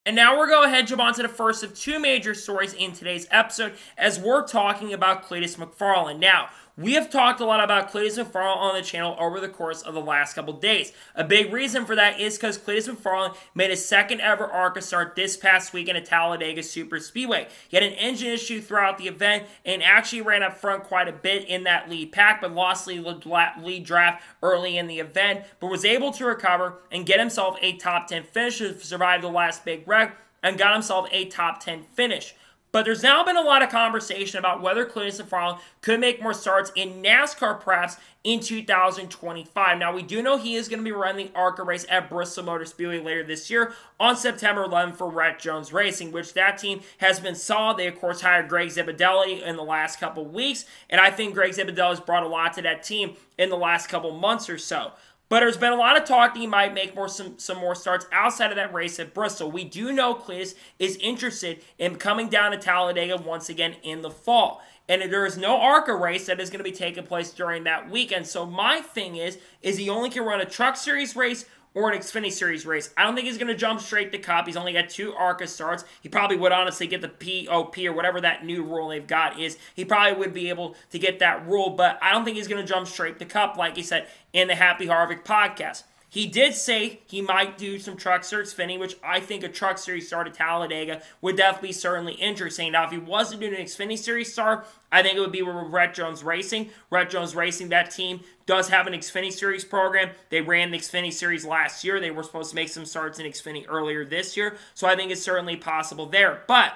And now we're going to head jump on to the first of two major stories in today's episode as we're talking about Cleetus McFarland. Now, we have talked a lot about Cleetus McFarland on the channel over the course of the last couple days. A big reason for that is because Cleetus McFarland made his second ever ARCA start this past weekend at Talladega Super Speedway. He had an engine issue throughout the event and actually ran up front quite a bit in that lead pack, but lost lead draft early in the event, but was able to recover and get himself a top 10 finish to survive the last big wreck and got himself a top 10 finish. But there's now been a lot of conversation about whether Cleetus McFarland could make more starts in NASCAR perhaps in 2025. Now, we do know he is going to be running the ARCA race at Bristol Motor Speedway later this year on September 11th for Rhett Jones Racing, which that team has been solid. They, of course, hired Greg Zipadelli in the last couple weeks, and I think Greg Zipadelli has brought a lot to that team in the last couple months or so. But there's been a lot of talk that he might make some more starts outside of that race at Bristol. We do know Cleetus is interested in coming down to Talladega once again in the fall. And there is no ARCA race that is going to be taking place during that weekend. So my thing is he only can run a Truck Series race or an Xfinity Series race. I don't think he's going to jump straight to Cup. He's only got 2 ARCA starts. He probably would honestly get the POP or whatever that new rule they've got is. He probably would be able to get that rule, but I don't think he's going to jump straight to Cup like he said in the Happy Harvick podcast. He did say he might do some Truck Series Xfinity, which I think a Truck Series start at Talladega would definitely be certainly interesting. Now, if he wasn't doing an Xfinity Series start, I think it would be with Brett Jones Racing. Brett Jones Racing, that team does have an Xfinity Series program. They ran the Xfinity Series last year. They were supposed to make some starts in Xfinity earlier this year, so I think it's certainly possible there. But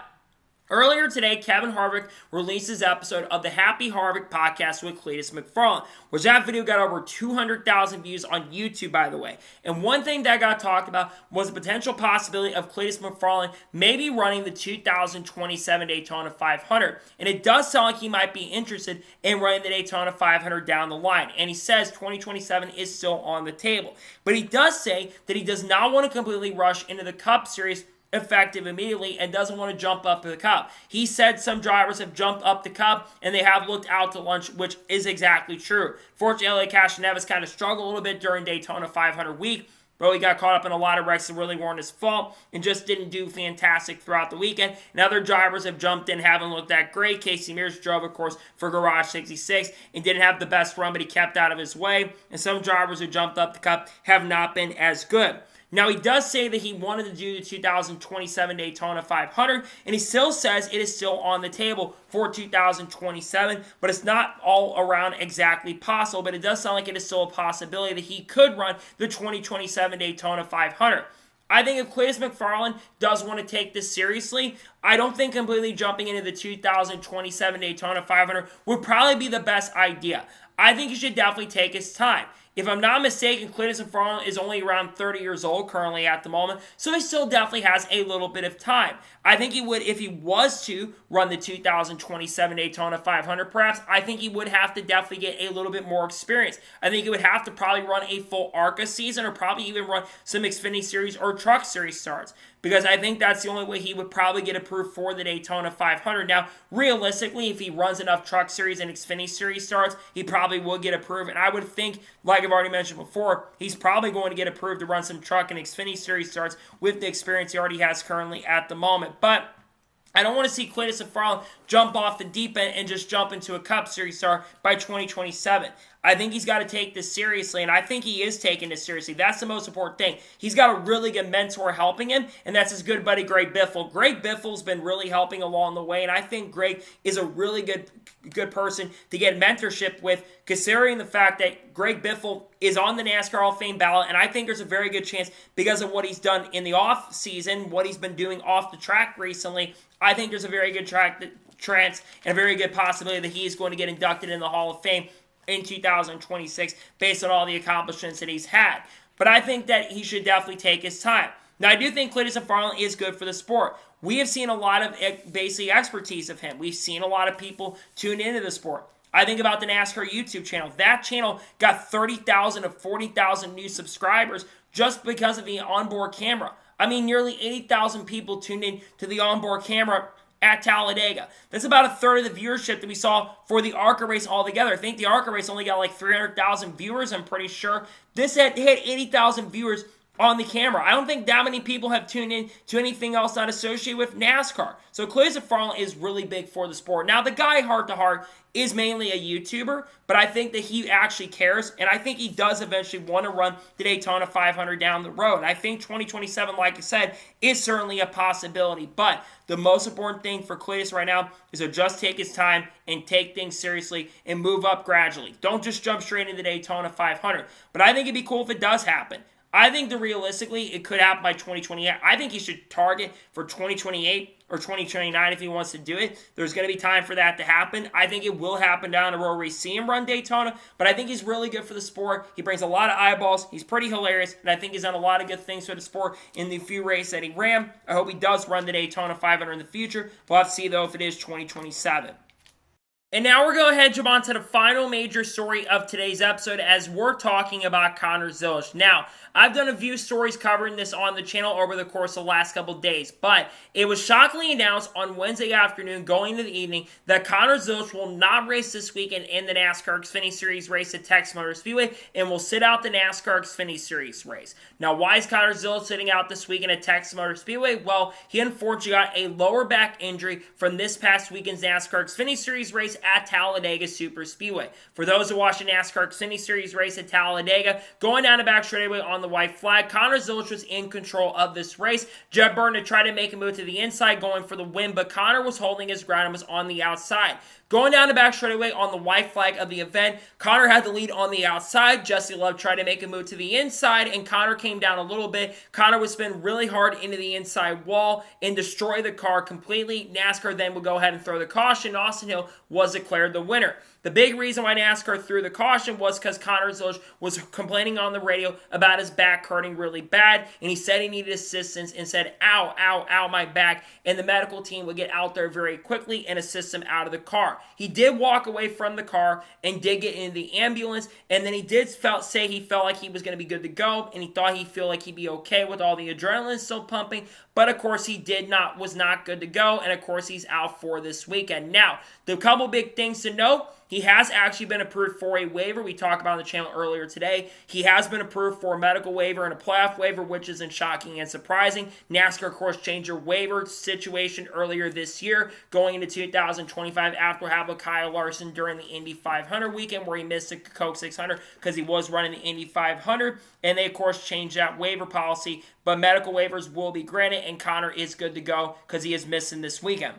earlier today, Kevin Harvick released his episode of the Happy Harvick podcast with Cleetus McFarland, which that video got over 200,000 views on YouTube, by the way. And one thing that got talked about was the potential possibility of Cleetus McFarland maybe running the 2027 Daytona 500. And it does sound like he might be interested in running the Daytona 500 down the line. And he says 2027 is still on the table. But he does say that he does not want to completely rush into the Cup Series effective immediately and doesn't want to jump up to the Cup. He said some drivers have jumped up the Cup and they have looked out to lunch, which is exactly true. Fortunately, Castroneves kind of struggled a little bit during Daytona 500 week, but he got caught up in a lot of wrecks that really weren't his fault and just didn't do fantastic throughout the weekend. And other drivers have jumped in, haven't looked that great. Casey Mears drove, of course, for Garage 66 and didn't have the best run, but he kept out of his way. And some drivers who jumped up the Cup have not been as good. Now, he does say that he wanted to do the 2027 Daytona 500, and he still says it is still on the table for 2027, but it's not all around exactly possible, but it does sound like it is still a possibility that he could run the 2027 Daytona 500. I think if Cleetus McFarland does want to take this seriously, I don't think completely jumping into the 2027 Daytona 500 would probably be the best idea. I think he should definitely take his time. If I'm not mistaken, Cleetus McFarland is only around 30 years old currently at the moment, so he still definitely has a little bit of time. I think he would, if he was to run the 2027 Daytona 500 perhaps, I think he would have to definitely get a little bit more experience. I think he would have to probably run a full ARCA season or probably even run some Xfinity Series or Truck Series starts, because I think that's the only way he would probably get approved for the Daytona 500. Now, realistically, if he runs enough Truck Series and Xfinity Series starts, he probably would get approved, and I would think, like I've already mentioned before, he's probably going to get approved to run some Truck and Xfinity Series starts with the experience he already has currently at the moment. But I don't want to see Cleetus McFarland jump off the deep end and just jump into a Cup Series star by 2027. I think he's got to take this seriously, and I think he is taking this seriously. That's the most important thing. He's got a really good mentor helping him, and that's his good buddy Greg Biffle. Greg Biffle's been really helping along the way, and I think Greg is a really good person to get mentorship with, considering the fact that Greg Biffle is on the NASCAR Hall of Fame ballot, and I think there's a very good chance because of what he's done in the off season, what he's been doing off the track recently. I think there's a very good chance and a very good possibility that he is going to get inducted in the Hall of Fame in 2026 based on all the accomplishments that he's had. But I think that he should definitely take his time. Now, I do think Cleetus McFarland is good for the sport. We have seen a lot of basic expertise of him. We've seen a lot of people tune into the sport. I think about the NASCAR YouTube channel. That channel got 30,000 to 40,000 new subscribers just because of the onboard camera. I mean, nearly 80,000 people tuned in to the onboard camera at Talladega. That's about a third of the viewership that we saw for the ARCA race altogether. I think the ARCA race only got like 300,000 viewers, I'm pretty sure. This hit 80,000 viewers on the camera. I don't think that many people have tuned in to anything else not associated with NASCAR. So Cleetus McFarland is really big for the sport. Now, the guy, heart to heart, is mainly a YouTuber, but I think that he actually cares, and I think he does eventually want to run the Daytona 500 down the road. I think 2027, like I said, is certainly a possibility, but the most important thing for Cleetus right now is to just take his time and take things seriously and move up gradually. Don't just jump straight into the Daytona 500, but I think it'd be cool if it does happen. I think that realistically, it could happen by 2028. I think he should target for 2028 or 2029 if he wants to do it. There's going to be time for that to happen. I think it will happen down the road where we see him run Daytona, but I think he's really good for the sport. He brings a lot of eyeballs. He's pretty hilarious, and I think he's done a lot of good things for the sport in the few races that he ran. I hope he does run the Daytona 500 in the future. We'll have to see, though, if it is 2027. And now we're going to jump on to the final major story of today's episode as we're talking about Connor Zilisch. Now, I've done a few stories covering this on the channel over the course of the last couple days, but it was shockingly announced on Wednesday afternoon going into the evening that Connor Zilisch will not race this weekend in the NASCAR Xfinity Series race at Texas Motor Speedway and will sit out the NASCAR Xfinity Series race. Now, why is Connor Zilisch sitting out this weekend at Texas Motor Speedway? Well, he unfortunately got a lower back injury from this past weekend's NASCAR Xfinity Series race at Talladega Super Speedway. For those who watched the NASCAR Xfinity Series race at Talladega, going down the back straightaway on the white flag, Connor Zilisch was in control of this race. Jeb Burton tried to make a move to the inside, going for the win, but Connor was holding his ground and was on the outside. Going down the back straightaway on the white flag of the event, Connor had the lead on the outside. Jesse Love tried to make a move to the inside, and Connor came down a little bit. Connor would spin really hard into the inside wall and destroy the car completely. NASCAR then would go ahead and throw the caution. Austin Hill was declared the winner. The big reason why NASCAR threw the caution was because Connor Zilisch was complaining on the radio about his back hurting really bad, and he said he needed assistance and said, ow, ow, ow, my back, and the medical team would get out there very quickly and assist him out of the car. He did walk away from the car and did get in the ambulance, and then he did say he felt like he was going to be good to go, and he thought he'd feel like he'd be okay with all the adrenaline still pumping, but of course he was not good to go, and of course he's out for this weekend. Now, the couple big things to note: he has actually been approved for a waiver. We talked about on the channel earlier today. He has been approved for a medical waiver and a playoff waiver, which isn't shocking and surprising. NASCAR, of course, changed their waiver situation earlier this year, going into 2025 after having Kyle Larson during the Indy 500 weekend, where he missed the Coke 600 because he was running the Indy 500. And they, of course, changed that waiver policy. But medical waivers will be granted, and Connor is good to go because he is missing this weekend.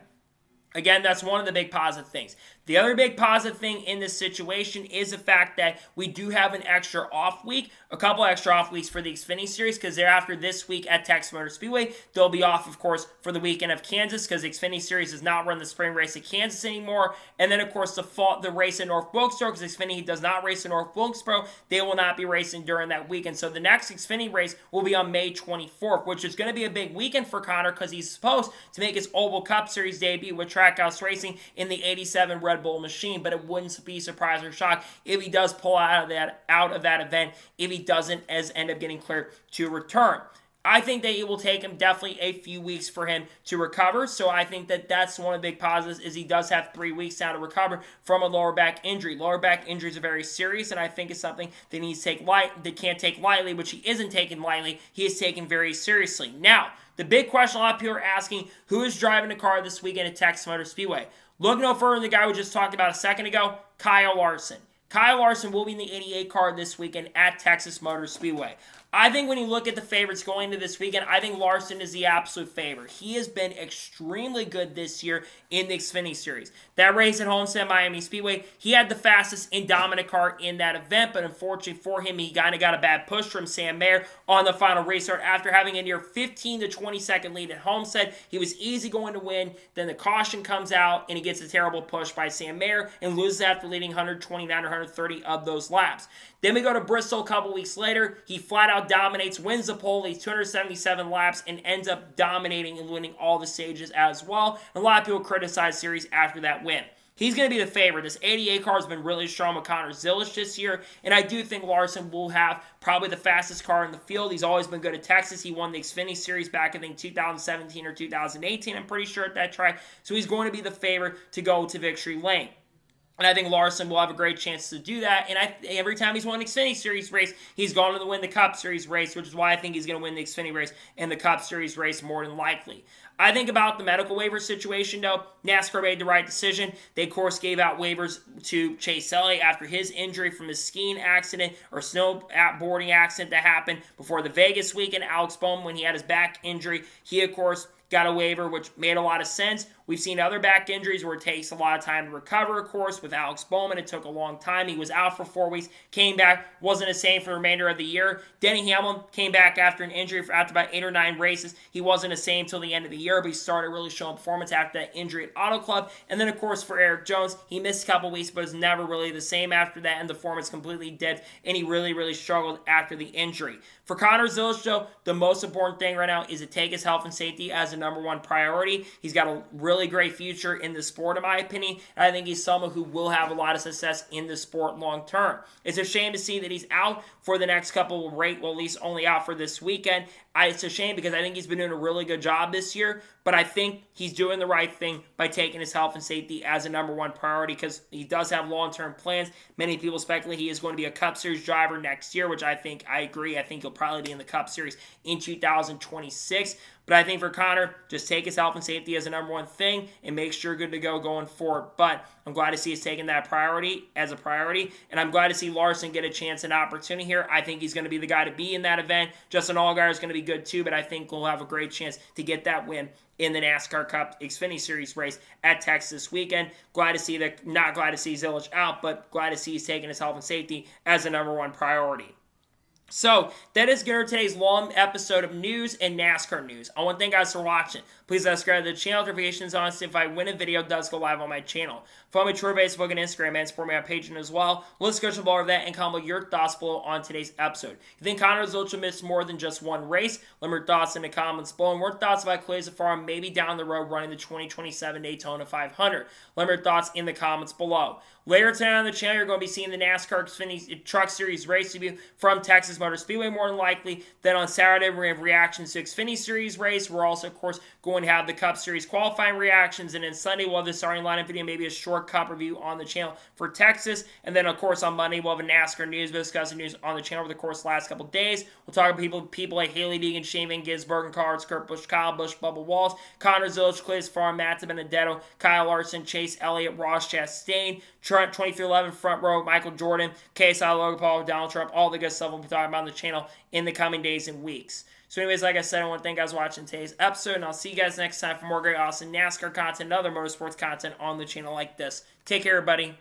Again, that's one of the big positive things. The other big positive thing in this situation is the fact that we do have an extra off week, a couple extra off weeks for the Xfinity Series, because thereafter this week at Texas Motor Speedway, they'll be off, of course, for the weekend of Kansas, because the Xfinity Series does not run the spring race at Kansas anymore. And then, of course, the race in North Wilkesboro, because Xfinity does not race in North Wilkesboro, they will not be racing during that weekend. So the next Xfinity race will be on May 24th, which is going to be a big weekend for Connor, because he's supposed to make his Oval Cup Series debut with Trackhouse Racing in the 87 Red Bull machine, but it wouldn't be surprise or shock if he does pull out of that event, if he doesn't end up getting cleared to return. I think that it will take him definitely a few weeks for him to recover, so I think that that's one of the big positives, is he does have 3 weeks now to recover from a lower back injury. Lower back injuries are very serious, and I think it's something that he can't take lightly, which he isn't taking lightly. He is taken very seriously. Now, the big question a lot of people are asking: who is driving the car this weekend at Texas Motor Speedway? Look no further than the guy we just talked about a second ago, Kyle Larson. Kyle Larson will be in the 88 car this weekend at Texas Motor Speedway. I think when you look at the favorites going into this weekend, I think Larson is the absolute favorite. He has been extremely good this year in the Xfinity Series. That race at Homestead Miami Speedway, he had the fastest and dominant car in that event, but unfortunately for him, he kind of got a bad push from Sam Mayer on the final restart after having a near 15 to 20 second lead at Homestead. He was easy going to win, then the caution comes out, and he gets a terrible push by Sam Mayer and loses after leading 129 or 130 of those laps. Then we go to Bristol a couple weeks later. He flat out dominates, wins the pole, leads 277 laps, and ends up dominating and winning all the stages as well. And a lot of people criticize Series after that win. He's going to be the favorite. This 88 car has been really strong with Connor Zilisch this year, and I do think Larson will have probably the fastest car in the field. He's always been good at Texas. He won the Xfinity Series back, I think, 2017 or 2018, I'm pretty sure, at that track. So he's going to be the favorite to go to victory lane. And I think Larson will have a great chance to do that. And every time he's won an Xfinity Series race, he's gone to win the Cup Series race, which is why I think he's going to win the Xfinity race and the Cup Series race more than likely. I think about the medical waiver situation, though. NASCAR made the right decision. They, of course, gave out waivers to Chase Elliott after his injury from his skiing accident or snowboarding accident that happened before the Vegas weekend. Alex Bowman, when he had his back injury, he, of course, got a waiver, which made a lot of sense. We've seen other back injuries where it takes a lot of time to recover, of course. With Alex Bowman, it took a long time. He was out for 4 weeks, came back, wasn't the same for the remainder of the year. Denny Hamlin came back after an injury after about 8 or 9 races. He wasn't the same till the end of the year, but he started really showing performance after that injury at Auto Club. And then, of course, for Eric Jones, he missed a couple weeks, but was never really the same after that, and the performance completely dipped, and he really, really struggled after the injury. For Connor Zilisch, though, the most important thing right now is to take his health and safety as a number one priority. He's got a really great future in the sport, in my opinion, and I think he's someone who will have a lot of success in the sport long term. It's a shame to see that he's out for the next couple of well, at least only out for this weekend. It's a shame because I think he's been doing a really good job this year, but I think he's doing the right thing by taking his health and safety as a number one priority because he does have long-term plans. Many people speculate he is going to be a Cup Series driver next year, which I agree. I think he'll probably be in the Cup Series in 2026. But I think for Connor, just take his health and safety as a number one thing and make sure you're good to go going forward. But I'm glad to see he's taking that priority as a priority, and I'm glad to see Larson get a chance and opportunity here. I think he's going to be the guy to be in that event. Justin Allgaier is going to be good too, but I think we'll have a great chance to get that win in the NASCAR Cup Xfinity Series race at Texas this weekend. Glad to see that, not glad to see Zilisch out, but glad to see he's taking his health and safety as a number one priority. So, that is going to today's long episode of news and NASCAR news. I want to thank you guys for watching. Please subscribe to the channel, notifications on, so if I win a video, it does go live on my channel. Follow me on Twitter, Facebook, and Instagram, and support me on Patreon as well. Let's go to more of that and comment your thoughts below on today's episode. You think Connor Zilisch missed more than just one race? Let me know your thoughts in the comments below. And more thoughts about Cleetus McFarland maybe down the road running the 2027 Daytona 500. Let me know your thoughts in the comments below. Later today on the channel, you're going to be seeing the NASCAR Xfinity Truck Series race review from Texas Motor Speedway more than likely. Then on Saturday, we're going to have reactions to Xfinity Series race. We're also, of course, going to have the Cup Series qualifying reactions. And then Sunday, we'll have the starting lineup video, maybe a short Cup review on the channel for Texas. And then, of course, on Monday, we'll have a NASCAR news, discussing news on the channel over the course of the last couple days. We'll talk about people like Haley Deegan, Shane Van Gisbergen, Cards, Kurt Busch, Kyle Busch, Bubba Walls, Connor Zilisch, Cleetus McFarland, Matt Benedetto, Kyle Larson, Chase Elliott, Ross Chastain, Trent 2311 front row, Michael Jordan, KSI, Logan Paul, Donald Trump, all the good stuff we'll be talking about on the channel in the coming days and weeks. So anyways, like I said, I want to thank you guys for watching today's episode, and I'll see you guys next time for more great, awesome NASCAR content and other motorsports content on the channel like this. Take care, everybody.